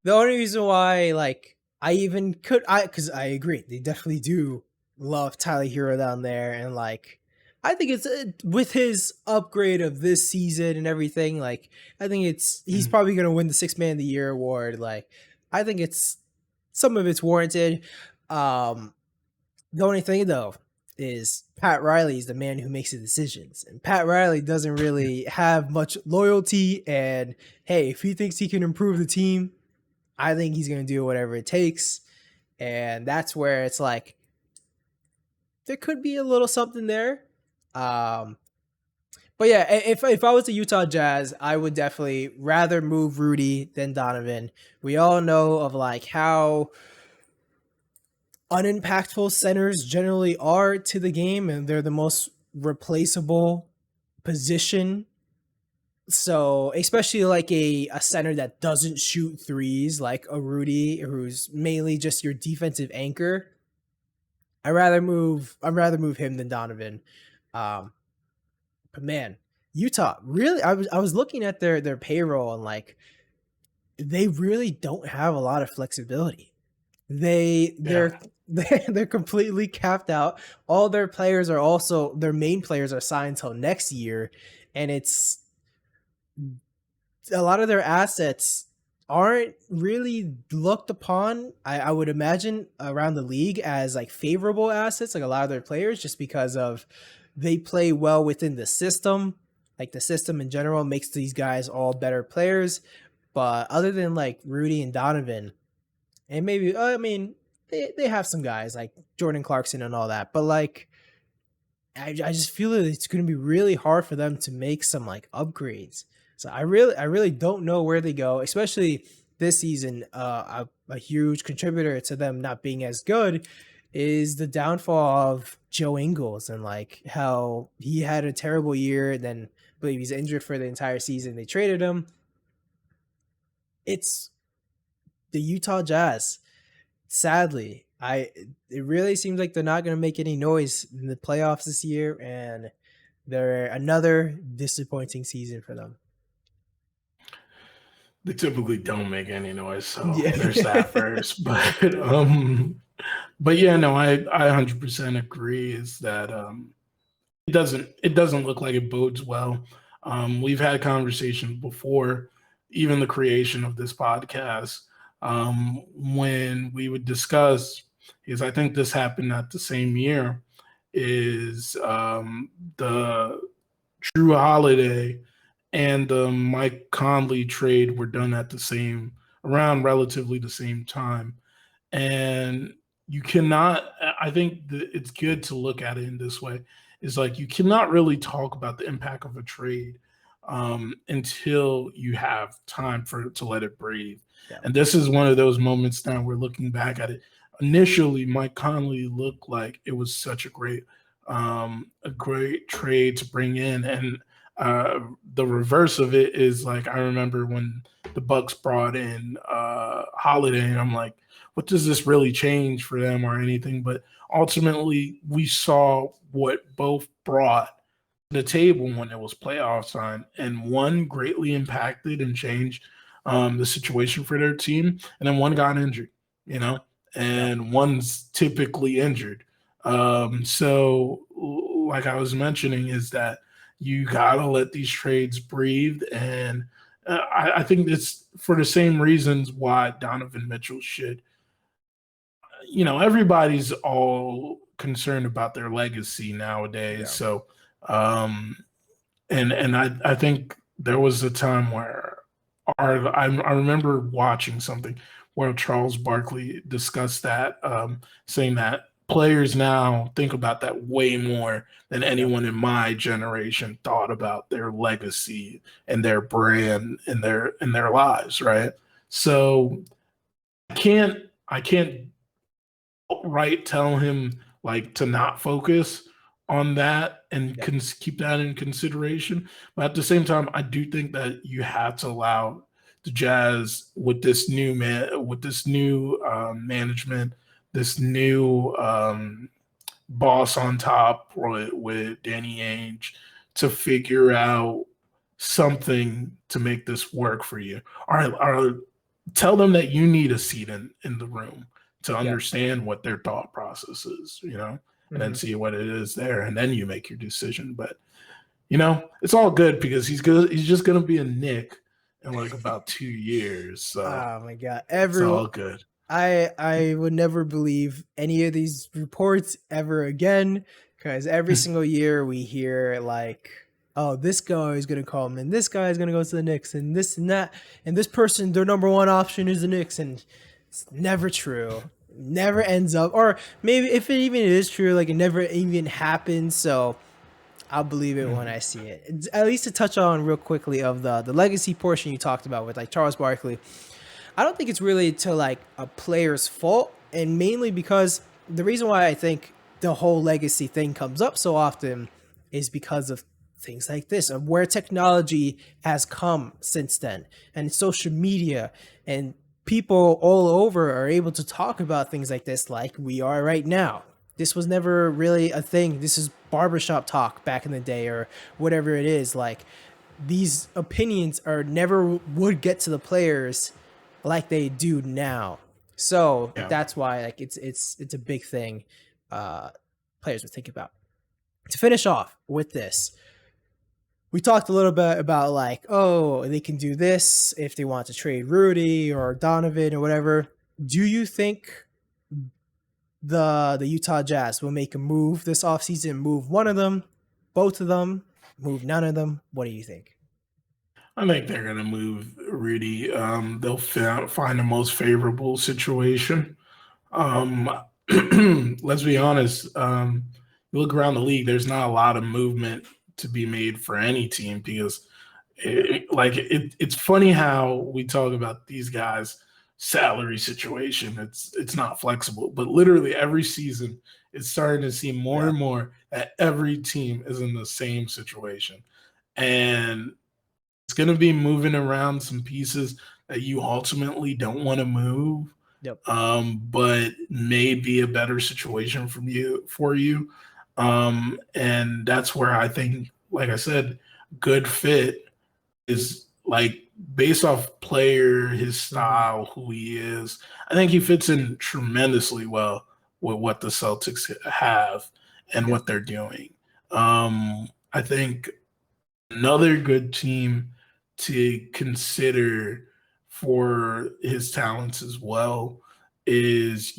The only reason why, like, I even could, because I agree, they definitely do love Tyler Hero down there, and like, I think it's with his upgrade of this season and everything. Like, I think he's Mhm. probably gonna win the Six Man of the Year award. Like, I think it's some of it's warranted. Um, the only thing though is Pat Riley is the man who makes the decisions, and Pat Riley doesn't really have much loyalty. And hey, if he thinks he can improve the team, I think he's going to do whatever it takes. And that's where it's like there could be a little something there. Um, but yeah, if I was the Utah Jazz, I would definitely rather move Rudy than Donovan. We all know of like how unimpactful centers generally are to the game, and they're the most replaceable position. So especially like a center that doesn't shoot threes, like a Rudy, who's mainly just your defensive anchor. I'd rather move him than Donovan. Um, but man, Utah really. I was looking at their payroll, and like they really don't have a lot of flexibility. They Yeah, they're they're completely capped out. All their players are also their main players are signed till next year, and it's a lot of their assets aren't really looked upon. I would imagine around the league as like favorable assets, like a lot of their players, just because of they play well within the system. Like the system in general makes these guys all better players. But other than like Rudy and Donovan, and maybe I mean they have some guys like Jordan Clarkson and all that, but like I just feel that it's going to be really hard for them to make some like upgrades. So I really don't know where they go, especially this season. A huge contributor to them not being as good is the downfall of Joe Ingles, and like how he had a terrible year. Then I believe he's injured for the entire season. They traded him. It's the Utah Jazz. Sadly, it really seems like they're not going to make any noise in the playoffs this year, and they're another disappointing season for them. they typically don't make any noise, so Yeah. there's that first. But yeah, no, I 100% agree. Is that it doesn't look like it bodes well. We've had conversations before, even the creation of this podcast, when we would discuss, because I think this happened at the same year, is the True Holiday and the Mike Conley trade were done at the same around relatively the same time. And you cannot, I think that it's good to look at it in this way. Is like you cannot really talk about the impact of a trade until you have time for to let it breathe. Yeah. And this is one of those moments now we're looking back at it. Initially, Mike Conley looked like it was such a great trade to bring in, and the reverse of it is like I remember when the Bucks brought in Holiday, and I'm like, what does this really change for them or anything? But ultimately, we saw what both brought to the table when it was playoff time, and one greatly impacted and changed the situation for their team, and then one got injured, you know, Yeah. and one's typically injured. So, like I was mentioning, is that you gotta let these trades breathe, and I think it's for the same reasons why Donovan Mitchell should. Everybody's all concerned about their legacy nowadays. Yeah. So, um, and I think there was a time where I remember watching something where Charles Barkley discussed that, saying that players now think about that way more than Yeah. anyone in my generation thought about their legacy and their brand and their lives, right? So I can't outright tell him like to not focus on that and Yeah. keep that in consideration. But at the same time, I do think that you have to allow the Jazz with this new management, this new boss on top with Danny Ainge to figure out something to make this work for you. Or tell them that you need a seat in the room to Yeah. understand what their thought process is, and then Hmm. see what it is there, and then you make your decision. But it's all good because he's good. He's just gonna be a Nick in like about 2 years, so Oh my god. it's all good. I would never believe any of these reports ever again, because every single year we hear like, oh, this guy is gonna come and this guy is gonna go to the Knicks and this and that, and this person, their number one option is the Knicks, and it's never true. Never ends up, or maybe if it even is true, like it never even happens. So I'll believe it when I see it. At least to touch on real quickly of the legacy portion you talked about with like Charles Barkley. I don't think it's really to like a player's fault, and mainly because the reason why I think the whole legacy thing comes up so often is because of things like this, of where technology has come since then, and social media, and people all over are able to talk about things like this like we are right now. This was never really a thing. This is barbershop talk back in the day or whatever it is. Like these opinions are never would get to the players like they do now. So Yeah. that's why like it's a big thing players would think about. To finish off with this, we talked a little bit about like, oh, they can do this if they want to trade Rudy or Donovan or whatever. Do you think the Utah Jazz will make a move this offseason, move one of them, both of them, move none of them? What do you think? I think they're gonna move Rudy. They'll find the most favorable situation. Um, let's be honest. You look around the league. There's not a lot of movement to be made for any team because, it's funny how we talk about these guys' salary situation. It's not flexible, but literally every season, it's starting to see more Yeah. and more that every team is in the same situation, and it's going to be moving around some pieces that you ultimately don't want to move, Yep. but may be a better situation for you. And that's where I think, like I said, good fit is like based off player, his Hmm. style, who he is. I think he fits in tremendously well with what the Celtics have and Yeah. what they're doing. I think another good team to consider for his talents as well is,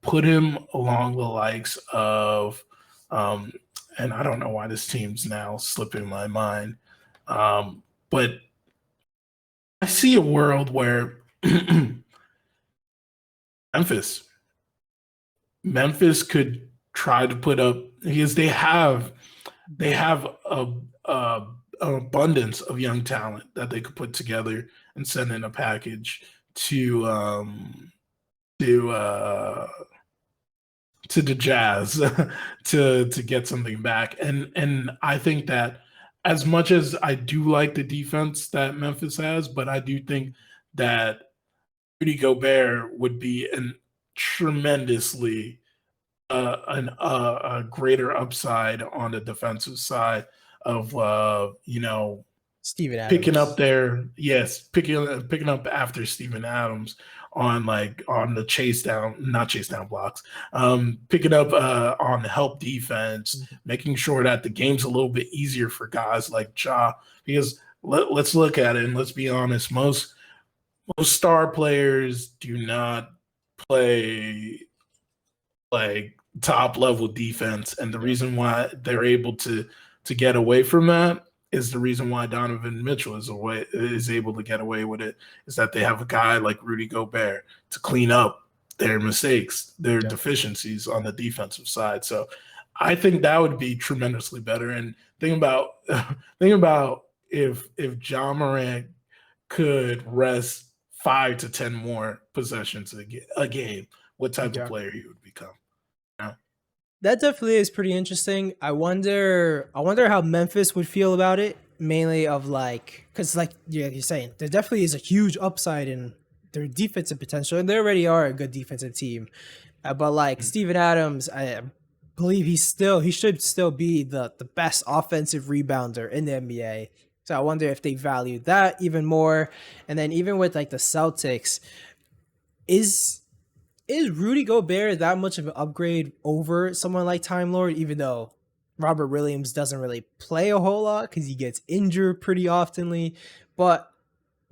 put him along the likes of, um, and I don't know why this team's now slipping my mind, but I see a world where Memphis, Memphis could try to put up because they have a abundance of young talent that they could put together and send in a package to to uh, to the Jazz to get something back. And I think that as much as I do like the defense that Memphis has, but I do think that Rudy Gobert would be an tremendously a greater upside on the defensive side of Steven picking up Adams. there, yes, picking up after Steven Adams on the chase down, not chase down blocks, picking up on the help defense, Mhm. making sure that the game's a little bit easier for guys like Ja. Because let's look at it and let's be honest, most star players do not play like top level defense, and the Yeah. reason why they're able to get away from that is the reason why Donovan Mitchell is able to get away with it is that they have a guy like Rudy Gobert to clean up their mistakes, their Yeah. deficiencies on the defensive side. So I think that would be tremendously better. And think about if John Morant could rest 5 to 10 more possessions a game, what type of Yeah. player he would become. You know? That definitely is pretty interesting. I wonder how Memphis would feel about it, mainly of like cuz like you're saying, there definitely is a huge upside in their defensive potential and they already are a good defensive team. But like Steven Adams, I believe he should still be the best offensive rebounder in the NBA. So I wonder if they value that even more. And then even with like the Celtics, is is Rudy Gobert that much of an upgrade over someone like Time Lord, even though Robert Williams doesn't really play a whole lot because he gets injured pretty oftenly. But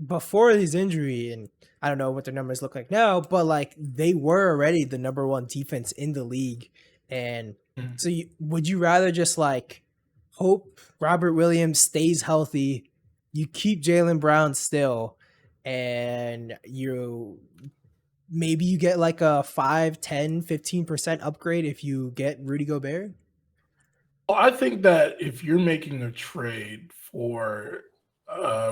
before his injury, and I don't know what their numbers look like now, but like they were already the number one defense in the league. And Mhm. so would you rather just like hope Robert Williams stays healthy, you keep Jalen Brown still, and maybe you get like a 5, 10, 15% upgrade if you get Rudy Gobert? Well, I think that if you're making a trade for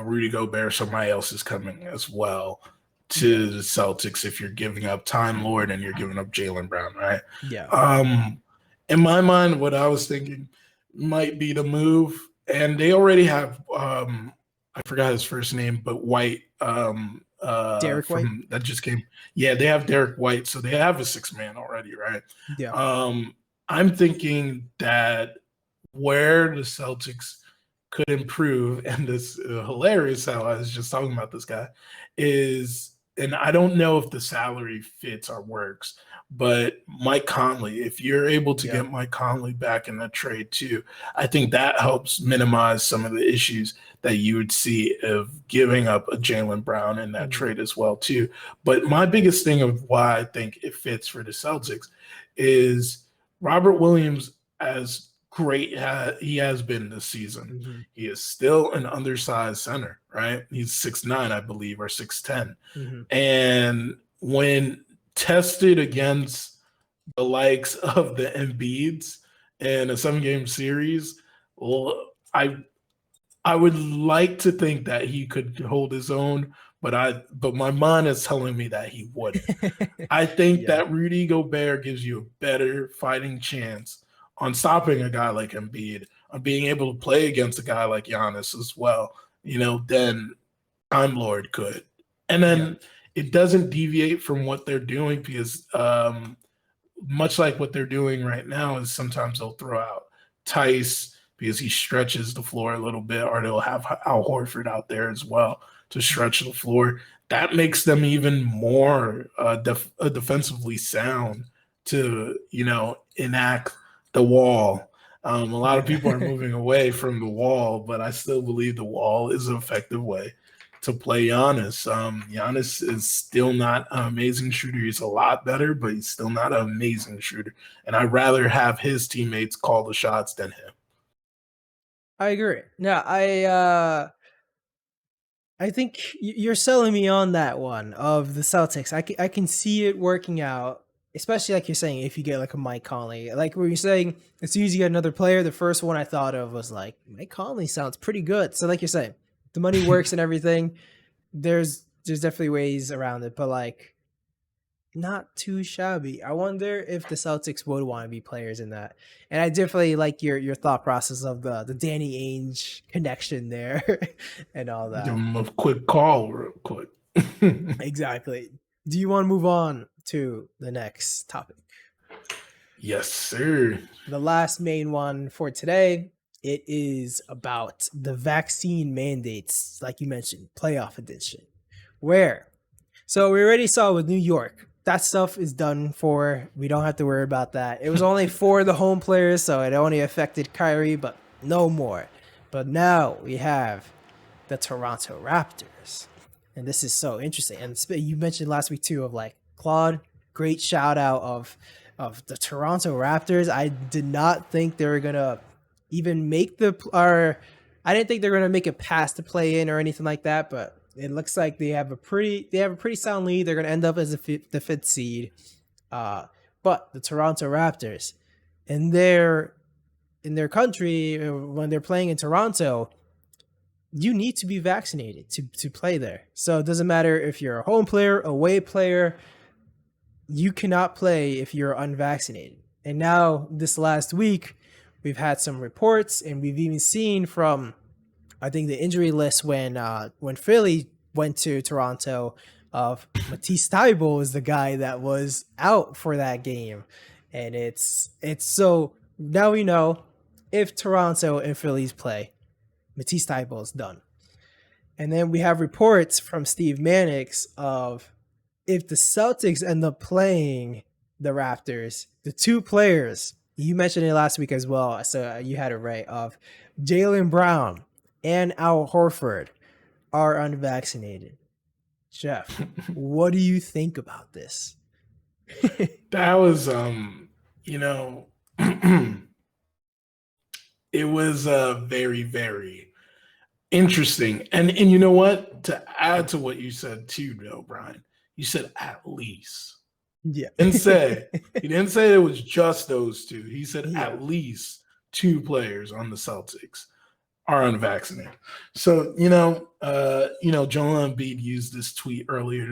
Rudy Gobert, somebody else is coming as well Yeah. to the Celtics. If you're giving up Time Lord and you're giving up Jalen Brown, right? Yeah. Um, in my mind, what I was thinking might be the move, and they already have I forgot his first name, but White Derek White? from that just came. Yeah, they have Derek White, so they have a 6 man already, right? Yeah. Um, I'm thinking that where the Celtics could improve, and this hilarious how I was just talking about this guy is, and I don't know if the salary fits or works, but Mike Conley, if you're able to Yeah. get Mike Conley back in the trade too, I think that helps minimize some of the issues that you would see of giving up a Jalen Brown in that Mhm. trade as well too. But my biggest thing of why I think it fits for the Celtics is Robert Williams, as great he has been this season. Mhm. He is still an undersized center, right? He's 6'9", I believe, or 6'10". Mhm. And when tested against the likes of the Embiids in a 7 game series, well, I would like to think that he could hold his own, but my mind is telling me that he wouldn't. I think Yeah. that Rudy Gobert gives you a better fighting chance on stopping a guy like Embiid, on being able to play against a guy like Giannis as well, than Time Lord could. And Yeah. then it doesn't deviate from what they're doing because much like what they're doing right now is sometimes they'll throw out Tice because he stretches the floor a little bit, or they'll have Al Horford out there as well to stretch the floor. That makes them even more defensively sound to enact the wall. A lot of Yeah. people are moving away from the wall, but I still believe the wall is an effective way to play Giannis. Giannis is still not an amazing shooter. He's a lot better, but he's still not an amazing shooter. And I'd rather have his teammates call the shots than him. I agree. Yeah, I think you're selling me on that one of the Celtics. I can see it working out. especially like you're saying, if you get like a Mike Conley, like when you're saying as soon as you get another player, the first one I thought of was like Mike Conley sounds pretty good. So like you're saying, the money works and everything. There's definitely ways around it, but like not too shabby. I wonder if the Celtics would want to be players in that. And I definitely like your thought process of the Danny Ainge connection there and all Give that. him a quick call, real quick. Exactly. Do you want to move on to the next topic? Yes, sir. The last main one for today, it is about the vaccine mandates, like you mentioned, playoff edition. Where So we already saw with New York. That stuff is done for. We don't have to worry about that. It was only for the home players, so it only affected Kyrie, but no more. But now we have the Toronto Raptors. And this is so interesting. And you mentioned last week too of like Claude, great shout out of the Toronto Raptors. I did not think they were gonna even make the or I didn't think they were gonna make it past the play in or anything like that, but it looks like they have a pretty sound lead. They're gonna end up as the fifth seed. But the Toronto Raptors in their country when they're playing in Toronto, you need to be vaccinated to play there. So it doesn't matter if you're a home player, away player, you cannot play if you're unvaccinated. And now this last week, we've had some reports and we've even seen from I think the injury list when Philly went to Toronto of Matisse Thybulle is the guy that was out for that game. And it's so now we know if Toronto and Phillies play, Matisse Thybulle is done. And then we have reports from Steve Mannix of if the Celtics end up playing the Raptors, the two players, you mentioned it last week as well, so you had it right, of Jaylen Brown and Al Horford are unvaccinated. Jeff, what do you think about this? That was you know it was very, very interesting. And you know what? To add to what you said too, though, Brian, you said at least. Yeah. And say he didn't say it was just those two. He said Yeah. at least two players on the Celtics are unvaccinated. So Joel Embiid used this tweet earlier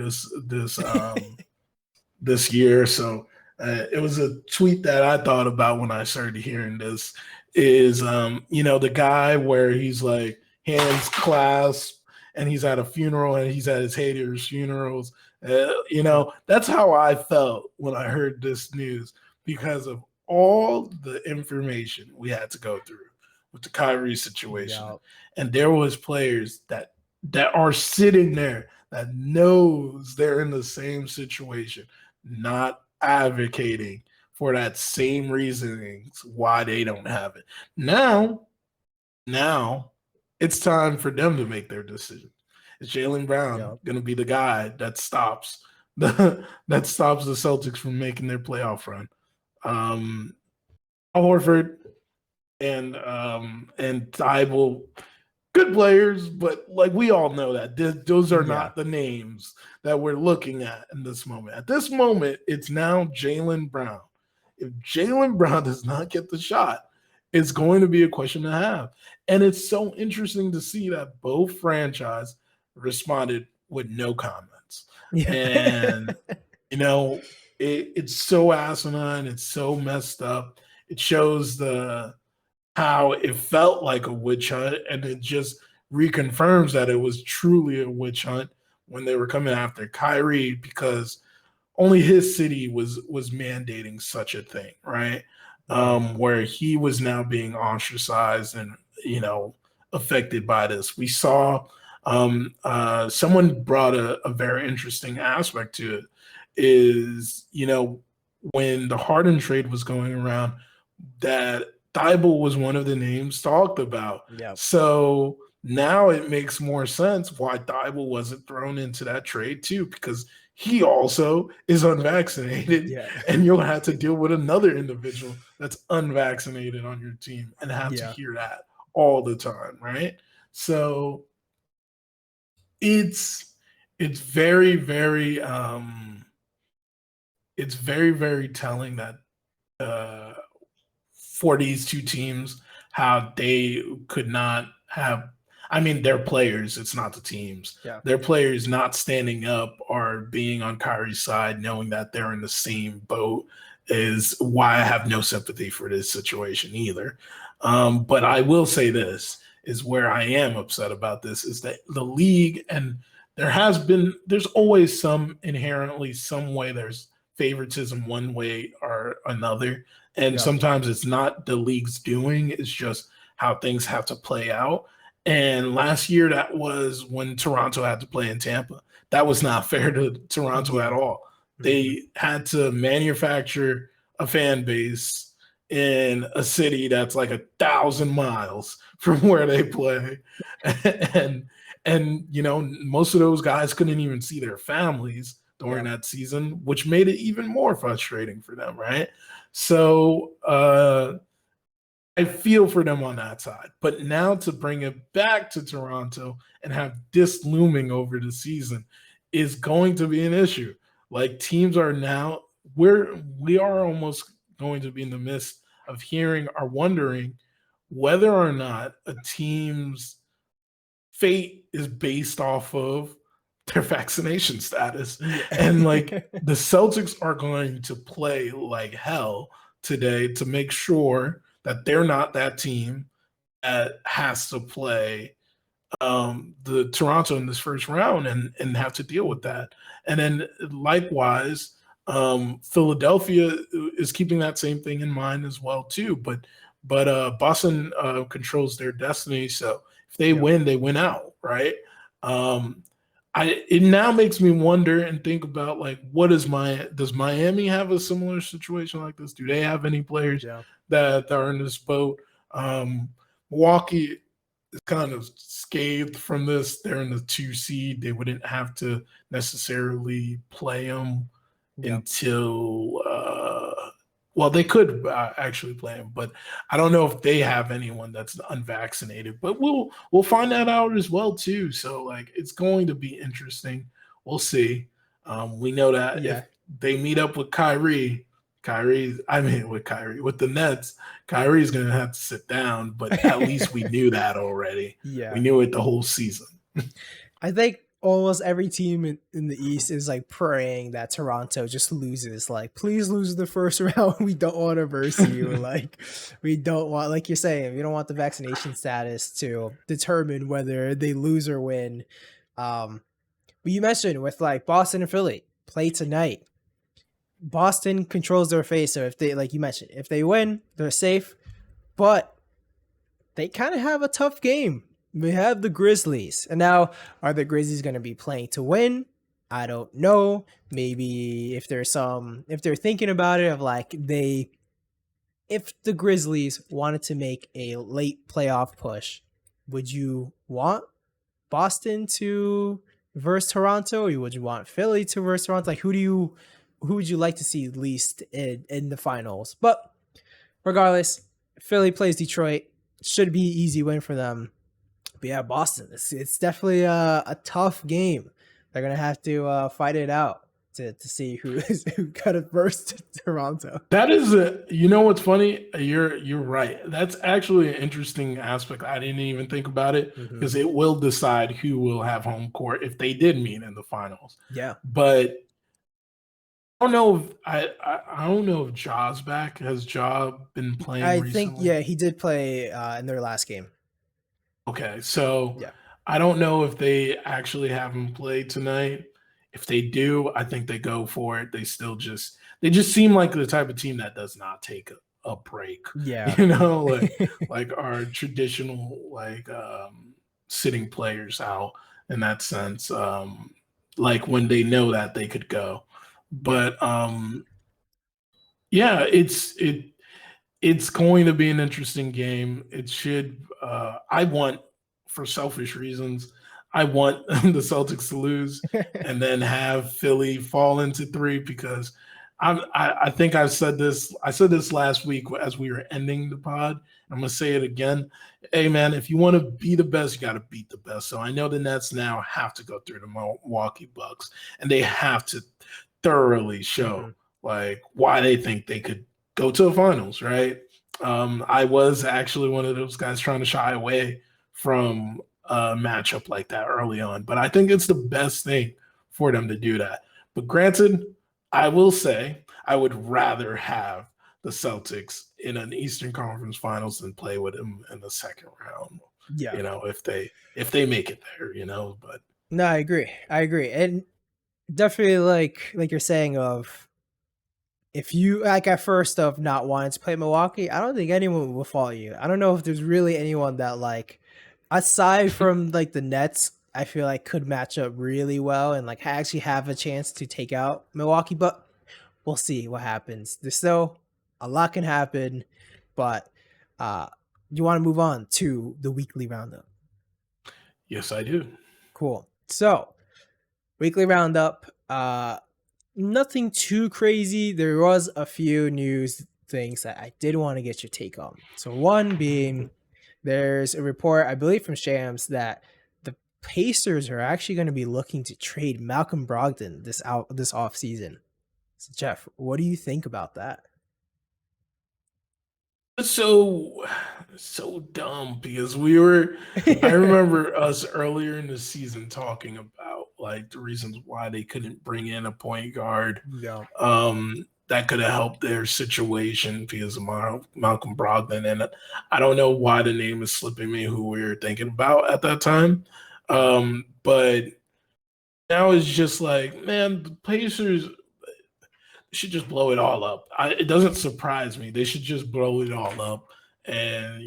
this year. So it was a tweet that I thought about when I started hearing this. Is the guy where he's like hands clasped and he's at a funeral and he's at his haters' funerals. That's how I felt when I heard this news because of all the information we had to go through with the Kyrie situation. Yeah. And there was players that are sitting there that knows they're in the same situation, not advocating for that same reasonings why they don't have it. Now it's time for them to make their decision. Is Jaylen Brown going to be the guy that stops the Celtics from making their playoff run? Al Horford and Thybulle, good players, but like we all know that those are not the names that we're looking at in this moment. At this moment, it's now Jaylen Brown. If Jaylen Brown does not get the shot, it's going to be a question to have. And it's so interesting to see that both franchise responded with no comments. Yeah. And it's so asinine, it's so messed up. It shows how it felt like a witch hunt, and it just reconfirms that it was truly a witch hunt when they were coming after Kyrie because only his city was mandating such a thing, right? Where he was now being ostracized and affected by this. We saw someone brought a very interesting aspect to it is when the Harden trade was going around that Thybulle was one of the names talked about. Yeah. So now it makes more sense why Thybulle wasn't thrown into that trade too, because he also is unvaccinated, and you'll have to deal with another individual that's unvaccinated on your team and have to hear that all the time, right? So it's very, very it's very, very telling that uh, for these two teams, how they could not have. I mean, their players, it's not the teams. Yeah. Their players not standing up or being on Kyrie's side, knowing that they're in the same boat, is why I have no sympathy for this situation either. But I will say this is where I am upset about this is that the league, and there's always some inherently some way there's favoritism one way or another. And Yeah. sometimes it's not the league's doing, it's just how things have to play out. And last year, that was when Toronto had to play in Tampa. That was not fair to Toronto at Yeah. all. Hmm. They had to manufacture a fan base in a city that's like 1,000 miles from where they play. and most of those guys couldn't even see their families during Yeah. that season, which made it even more frustrating for them, right? So I feel for them on that side. But now to bring it back to Toronto and have this looming over the season is going to be an issue. Like teams are now we are almost going to be in the midst of hearing or wondering whether or not a team's fate is based off of their vaccination status. Yeah. And like the Celtics are going to play like hell today to make sure that they're not that team that has to play the Toronto in this first round and have to deal with that. And then likewise, Philadelphia is keeping that same thing in mind as well too. But Boston controls their destiny, so if they Yeah. win, they win out, right? Um, it now makes me wonder and think about like what does Miami have a similar situation like this? Do they have any players Yeah. that are in this boat? Milwaukee is kind of scathed from this. They're in the 2 seed. They wouldn't have to necessarily play them Yeah. until well, they could actually play him, but I don't know if they have anyone that's unvaccinated. But we'll find that out as well too. So like it's going to be interesting. We'll see. We know that Yeah. if they meet up with with the Nets, Kyrie's going to have to sit down. But at least we knew that already. We Yeah. knew it the whole season. I think almost every team in the East is like praying that Toronto just loses. Like, please lose the first round. We don't want to verse you. Like, we don't want, like you're saying, we don't want the vaccination status to determine whether they lose or win. But you mentioned with like Boston and Philly play tonight. Boston controls their fate. So if they, like you mentioned, if they win, they're safe. But they kind of have a tough game. We have the Grizzlies. And now, are the Grizzlies going to be playing to win? I don't know. Maybe if they're thinking about it of like if the Grizzlies wanted to make a late playoff push, would you want Boston to verse Toronto, or would you want Philly to verse Toronto? Like, who would you like to see least in the finals? But regardless, Philly plays Detroit. Should be easy win for them. But yeah, Boston. It's definitely a tough game. They're gonna have to fight it out to see who got it first Toronto. That is you know what's funny? You're right. That's actually an interesting aspect. I didn't even think about it Mm-hmm. because it will decide who will have home court if they did meet in the finals. Yeah. But I don't know if I don't know if Ja's back. Has Ja been playing I think recently? he did play in their last game. Okay, so Yeah. I don't know if they actually have him play tonight. If they do, I think they go for it. They just seem like the type of team that does not take a break. Yeah. Like our traditional sitting players out in that sense. Like when they know that they could go. Yeah. But yeah, it's going to be an interesting game. It should. I want, for selfish reasons, I want the Celtics to lose and then have Philly fall into 3 because I think I've said this. I said this last week as we were ending the pod. I'm gonna say it again. Hey man, if you want to be the best, you got to beat the best. So I know the Nets now have to go through the Milwaukee Bucks, and they have to thoroughly show Mhm. like why they think they could go to the finals, right? I was actually one of those guys trying to shy away from a matchup like that early on, but I think it's the best thing for them to do that. But granted, I will say I would rather have the Celtics in an Eastern Conference Finals than play with them in the second round. Yeah. If they make it there, but No, I agree. I agree. And definitely like you're saying of if you like at first of not wanting to play Milwaukee, I don't think anyone will follow you. I don't know if there's really anyone that like aside from like the Nets, I feel like could match up really well and like actually have a chance to take out Milwaukee, but we'll see what happens. There's still a lot can happen, but uh you want to move on to the weekly roundup. yes, I do. Cool. So, weekly roundup, nothing too crazy. There was a few news things that I did want to get your take on. So one being there's a report, I believe from Shams, that the Pacers are actually going to be looking to trade Malcolm Brogdon this off season. So Jeff, what do you think about that? It's so dumb because I remember us earlier in the season talking about like the reasons why they couldn't bring in a point guard Yeah. that could have helped their situation because of Malcolm Brogdon. And I don't know why the name is slipping me who we were thinking about at that time. But now it's just like, man, the Pacers should just blow it all up. It doesn't surprise me. They should just blow it all up and,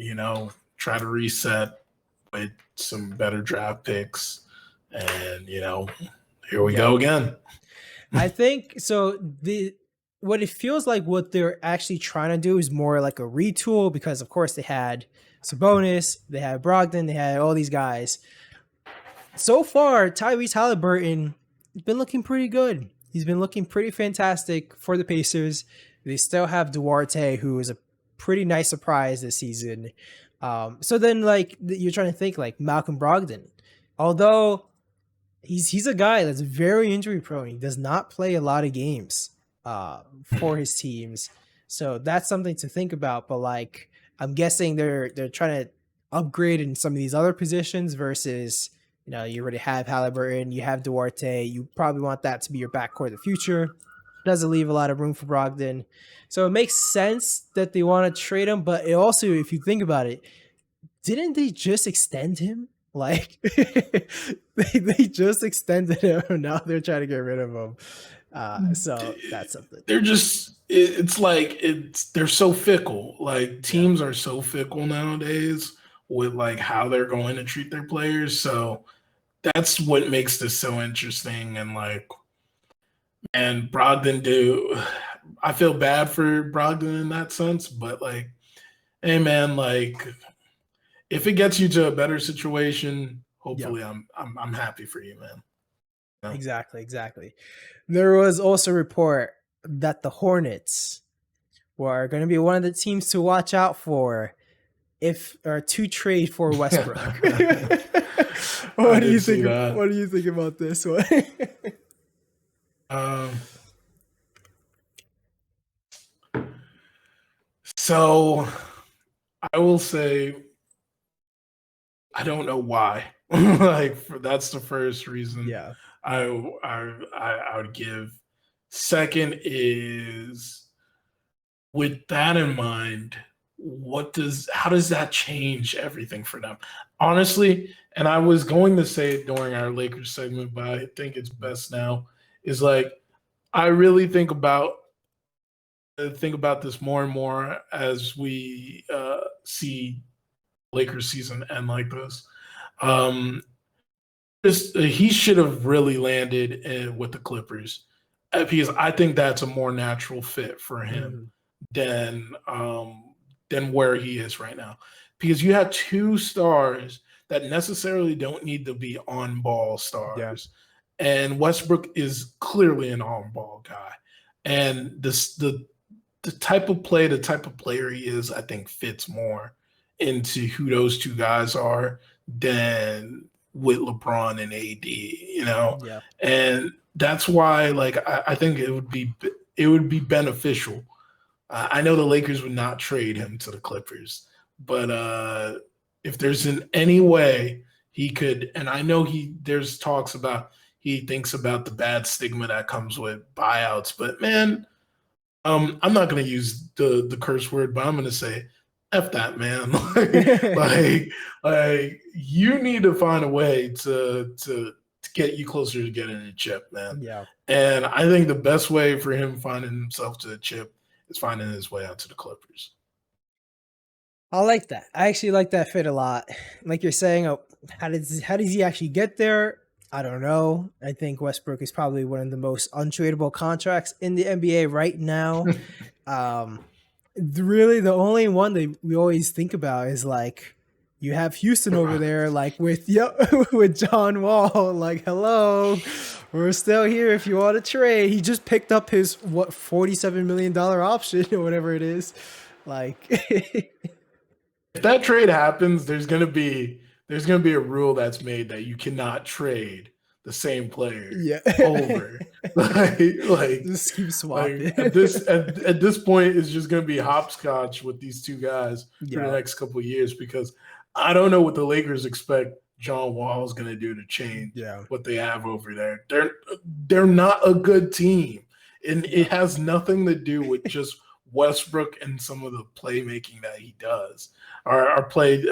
try to reset with some better draft picks. And, here we Yep. go again. I think so. What it feels like what they're actually trying to do is more like a retool because, of course, they had Sabonis, they had Brogdon, they had all these guys. So far, Tyrese Halliburton has been looking pretty good. He's been looking pretty fantastic for the Pacers. They still have Duarte, who is a pretty nice surprise this season. So then, like, you're trying to think like Malcolm Brogdon, although he's a guy that's very injury prone. He does not play a lot of games for his teams, so that's something to think about. But like, I'm guessing they're trying to upgrade in some of these other positions versus you already have Halliburton, you have Duarte. You probably want that to be your backcourt of the future. Doesn't leave a lot of room for Brogdon, so it makes sense that they want to trade him. But it also, if you think about it, didn't they just extend him? Like they just extended him. Now they're trying to get rid of him. So that's something. They're just it's like they're so fickle. Like Yeah. teams are so fickle nowadays with like how they're going to treat their players. So that's what makes this so interesting. And like, and Brogdon I feel bad for Brogdon in that sense, but like, hey man, like if it gets you to a better situation, Yep. hopefully I'm happy for you, man. No. Exactly. There was also a report that the Hornets were going to be one of the teams to watch out for if or to trade for Westbrook. I What do did you see think? that. What do you think about this one? Um, so I will say I don't know why. That's the first reason Yeah. I would give. Second is with that in mind, how does that change everything for them? Honestly, and I was going to say it during our Lakers segment, but I think it's best now, is like I really think about this more and more as we see Lakers season end like this. Um, he should have really landed with the Clippers because I think that's a more natural fit for him Mhm. than than where he is right now. Because you have two stars that necessarily don't need to be on ball Yeah. stars, and Westbrook is clearly an on ball guy, and the type of play, the type of player he is, I think fits more into who those two guys are than with LeBron and AD, Yeah. and that's why, like, I think it would be it would be beneficial. I know the Lakers would not trade him to the Clippers, but if there's in any way he could, and I know there's talks about he thinks about the bad stigma that comes with buyouts, but man, I'm not going to use the curse word, but I'm going to say, "F that, man!" like, you need to find a way to get you closer to getting a chip, man. Yeah. And I think the best way for him finding himself to the chip is finding his way out to the Clippers. I like that. I actually like that fit a lot. Like you're saying, how does he actually get there? I don't know. I think Westbrook is probably one of the most untradeable contracts in the NBA right now. Really, the only one that we always think about is like you have Houston over there, like with with John Wall. Like, hello, we're still here if you want to trade. He just picked up his $47 million option or whatever it is. Like, if that trade happens, there's gonna be a rule that's made that you cannot trade the same player over. like just keep swapping. at this point, it's just gonna be hopscotch with these two guys for the next couple of years, because I don't know what the Lakers expect John Wall is gonna do to change what they have over there. They're not a good team, and it has nothing to do with just Westbrook and some of the playmaking that he does. Our play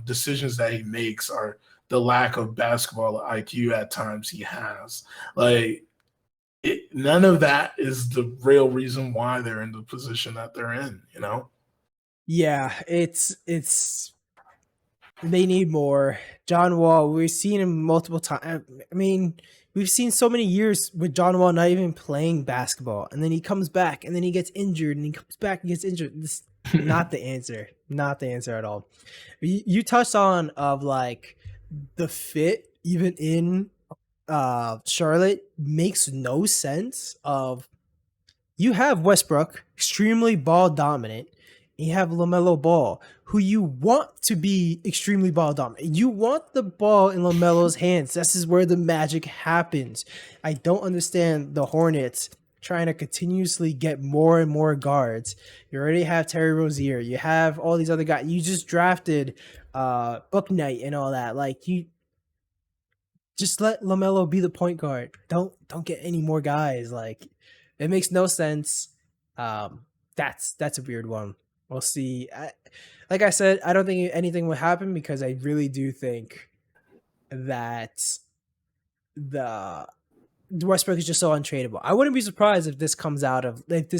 decisions that he makes are the lack of basketball IQ at times he has. Like, none of that is the real reason why they're in the position that they're in, you know? Yeah, it's they need more. John Wall, we've seen him multiple times. I mean, we've seen so many years with John Wall not even playing basketball, and then he comes back, and then he gets injured, and he comes back and gets injured. This not the answer. Not the answer at all. You touched on of like the fit even in Charlotte makes no sense. Of you have Westbrook, extremely ball dominant. You have LaMelo Ball, who you want to be extremely ball dominant. You want the ball in LaMelo's hands. This is where the magic happens. I don't understand the Hornets trying to continuously get more and more guards. You already have Terry Rozier. You have all these other guys. You just drafted Book Knight and all that. Like, you just let LaMelo be the point guard. Don't get any more guys. Like, it makes no sense. That's a weird one. We'll see. Like I said, I don't think anything will happen, because I really do think that the Westbrook is just so untradeable. I wouldn't be surprised if this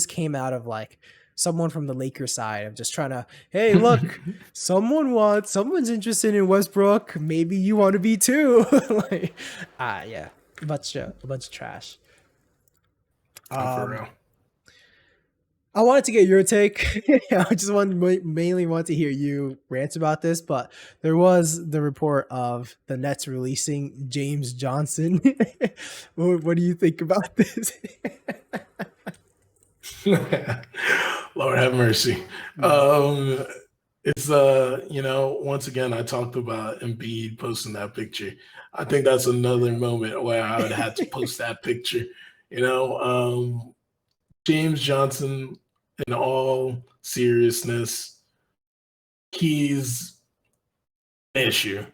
came out of like someone from the Lakers side of just trying to, hey, look, someone's interested in Westbrook. Maybe you want to be too. Like, yeah, a bunch of trash. For real. I wanted to get your take. I just mainly want to hear you rant about this, but there was the report of the Nets releasing James Johnson. What do you think about this? Lord have mercy. It's once again, I talked about Embiid posting that picture. I think that's another moment where I would have to post that picture. James Johnson, in all seriousness, he's an issue.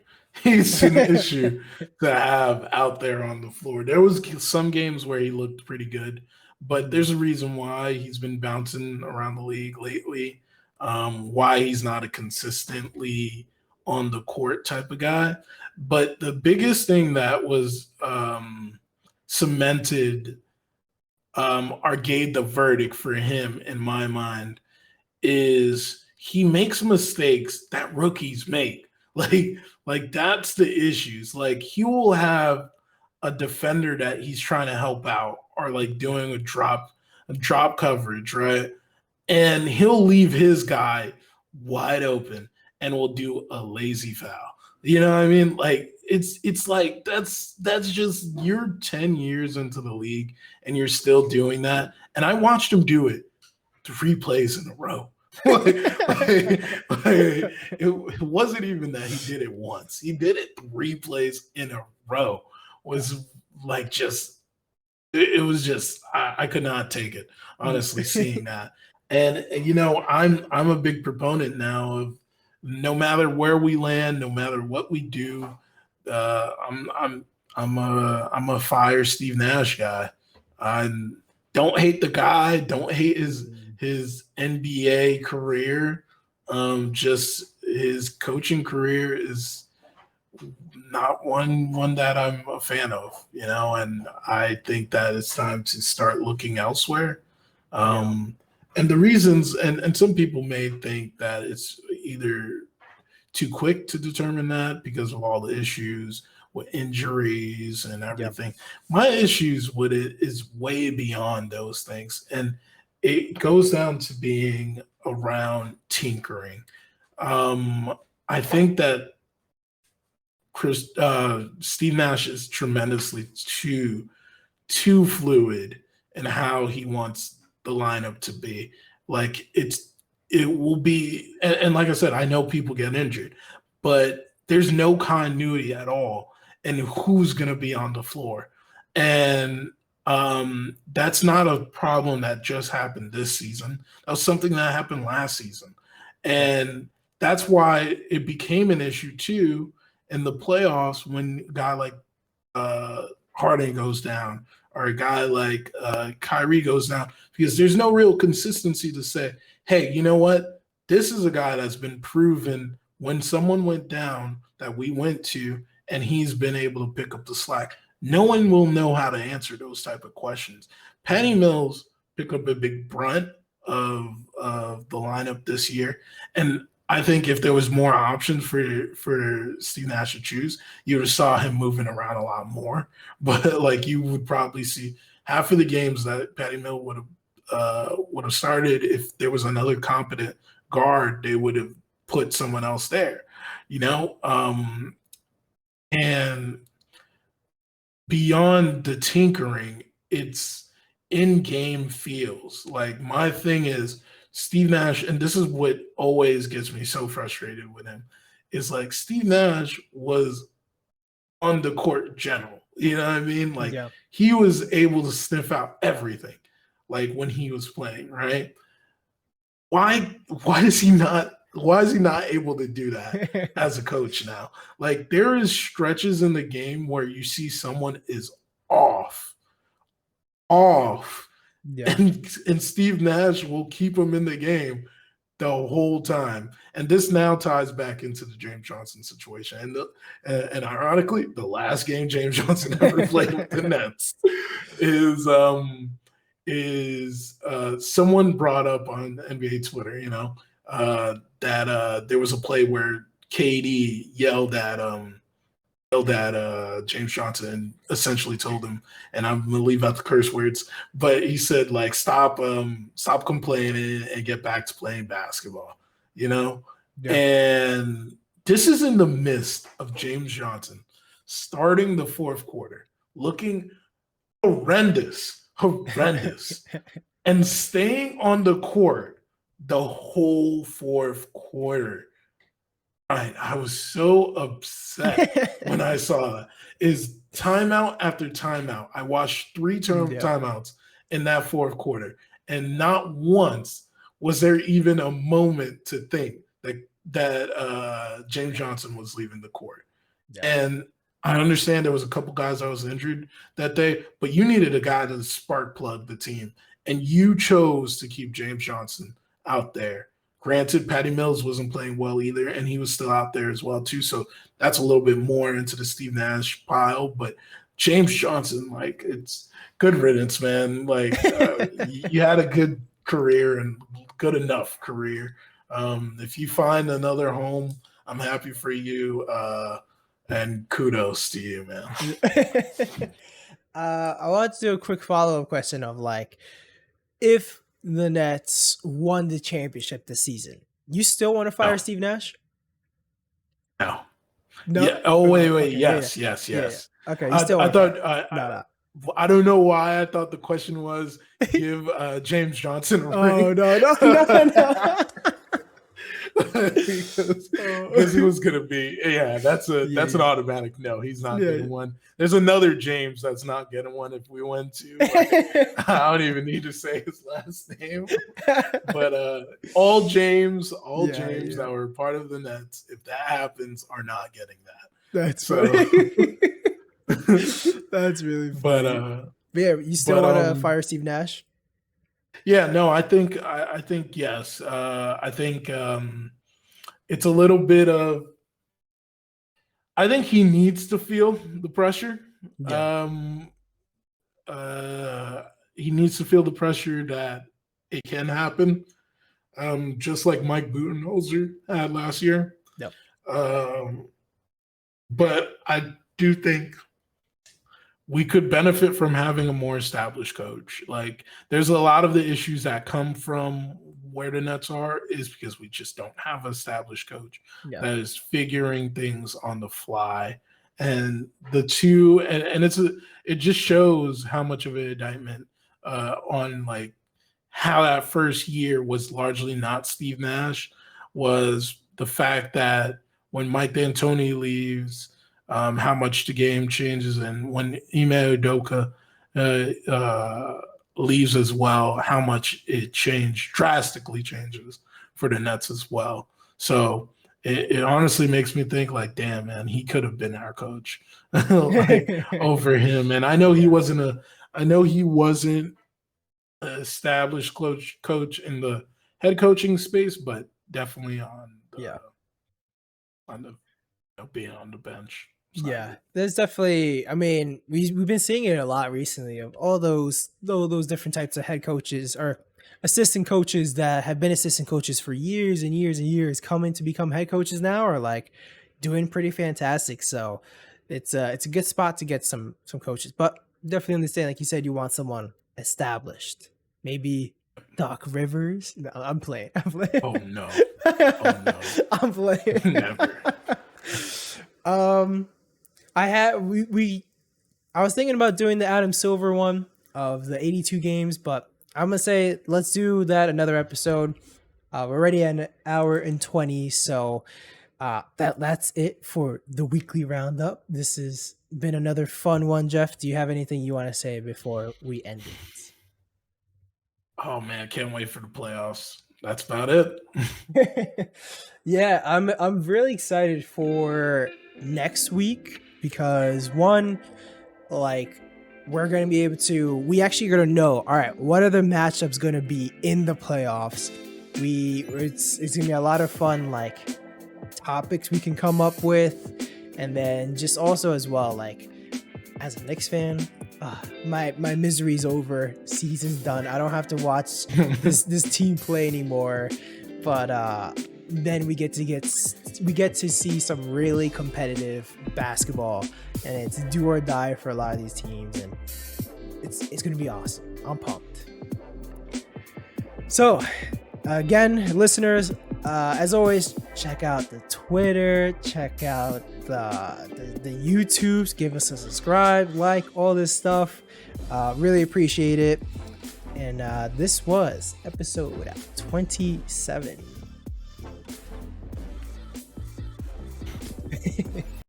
He's an issue to have out there on the floor. There was some games where he looked pretty good, but there's a reason why he's been bouncing around the league lately, why he's not a consistently on the court type of guy. But the biggest thing that was cemented or gave the verdict for him, in my mind, is he makes mistakes that rookies make. Like that's the issues. Like, he will have a defender that he's trying to help out, or like doing a drop coverage, right? And he'll leave his guy wide open and will do a lazy foul. You know what I mean? Like, it's like that's just, you're 10 years into the league and you're still doing that. And I watched him do it 3 plays in a row. It wasn't even that he did it once. He did it 3 plays in a row. Was like just it was just I could not take it, honestly, seeing that. And you know, I'm a big proponent now of no matter where we land, no matter what we do, uh, I'm I'm I'm a fire Steve Nash guy. I don't hate the guy, don't hate his NBA career. Just his coaching career is not one that I'm a fan of, you know, and I think that it's time to start looking elsewhere. Yeah. Um, and the reasons, and some people may think that it's either too quick to determine that because of all the issues with injuries and Yep. everything. My issues with it is way beyond those things, and it goes down to being around tinkering. I think that Steve Nash is tremendously too fluid in how he wants the lineup to be. Like it will be, and like I said, I know people get injured, but there's no continuity at all in who's going to be on the floor, and that's not a problem that just happened this season. That was something that happened last season, Yep. and that's why it became an issue too in the playoffs when a guy like Harden goes down or a guy like Kyrie goes down because there's no real consistency to say, hey, you know what? This is a guy that's been proven when someone went down that we went to and he's been able to pick up the slack. No one will know how to answer those type of questions. Patty Mhm. Mills picked up a big brunt of the lineup this year. And I think if there was more options for Steve Nash to choose, you would have saw him moving around a lot more. But like you would probably see half of the games that Patty Mill would have started if there was another competent guard, they would have put someone else there, you know. And beyond the tinkering, it's in-game feels. Like my thing is Steve Nash, and this is what always gets me so frustrated with him, is like Steve Nash was on the court general. You know what I mean? Like Yep. he was able to sniff out everything, like when he was playing, right? Why is he not able to do that as a coach now? Like there is stretches in the game where you see someone is off, off, Yeah. and Steve Nash will keep him in the game the whole time. And this now ties back into the James Johnson situation. And ironically, the last game James Johnson ever played with the Nets is someone brought up on NBA Twitter, you know, that there was a play where KD yelled at James Johnson and essentially told him, and I'm gonna leave out the curse words, but he said like stop complaining and get back to playing basketball, you know? Yep. And this is in the midst of James Johnson starting the fourth quarter, looking horrendous, and staying on the court the whole fourth quarter. I was so upset when I saw that. Is timeout after timeout. I watched three Yep. timeouts in that fourth quarter, and not once was there even a moment to think that James Johnson was leaving the court. Yep. And I understand there was a couple guys that was injured that day, but you needed a guy to spark plug the team, and you chose to keep James Johnson out there. Granted, Patty Mills wasn't playing well either, and he was still out there as well too. So that's a little bit more into the Steve Nash pile. But James Johnson, like, it's good riddance, man. Like, you had a good career and good enough career. If you find another home, I'm happy for you. And kudos to you, man. I want to do a quick follow up question of like, if the Nets won the championship this season, you still want to fire No, Steve Nash? no. No. Yeah. Oh, Okay. wait. Okay. Yeah. Yes, yes, Yeah. Yeah. yes. Okay. You still I want to fire? thought No. I don't know why I thought the question was give James Johnson a Oh ring. no! No! No! No! because he was gonna be, that's an automatic no. He's not getting one. There's another James that's not getting one if we went to. I don't even need to say his last name, but all James that were part of the Nets, if that happens, are not getting that. That's funny. That's really funny. But yeah, you still want to fire Steve Nash? Yeah, no, I think yes. I think it's a little bit of. I think he needs to feel the pressure. Yeah. He needs to feel the pressure that it can happen, just like Mike Budenholzer had last year. Yep. But I do think we could benefit from having a more established coach. Like, there's a lot of the issues that come from where the Nets are is because we just don't have an established coach that is figuring things on the fly. And the two, and it just shows how much of an indictment on like how that first year was largely not Steve Nash, was the fact that when Mike D'Antoni leaves, how much the game changes, and when Ime Udoka leaves as well, how much it drastically changes for the Nets as well. So it honestly makes me think like, damn, man, he could have been our coach over him. And I know he wasn't an established coach in the head coaching space, but definitely on the being on the bench. Yeah, there's definitely. I mean, we've been seeing it a lot recently of all those different types of head coaches or assistant coaches that have been assistant coaches for years and years and years, coming to become head coaches now, are like doing pretty fantastic. So it's a good spot to get some coaches, but definitely understand, like you said, you want someone established. Maybe Doc Rivers. No, I'm playing. Oh no. I'm playing. Never. I was thinking about doing the Adam Silver one of the 82 games, but I'm gonna say let's do that another episode. We're already at 1 hour and 20, so that's it for the weekly roundup. This has been another fun one. Jeff, do you have anything you want to say before we end it? Oh man, can't wait for the playoffs. That's about it. Yeah, I'm really excited for next week because one, like, we're going to be able to, we actually going to know, all right, what are the matchups going to be in the playoffs? It's going to be a lot of fun, like, topics we can come up with. And then just also as well, like, as a Knicks fan, my misery's over. Season's done. I don't have to watch this team play anymore. But then we get to see some really competitive basketball, and it's do or die for a lot of these teams, and it's gonna be awesome. I'm pumped. So again, listeners, as always, check out the Twitter, check out the YouTubes, give us a subscribe, like, all this stuff. Really appreciate it. And this was episode 27.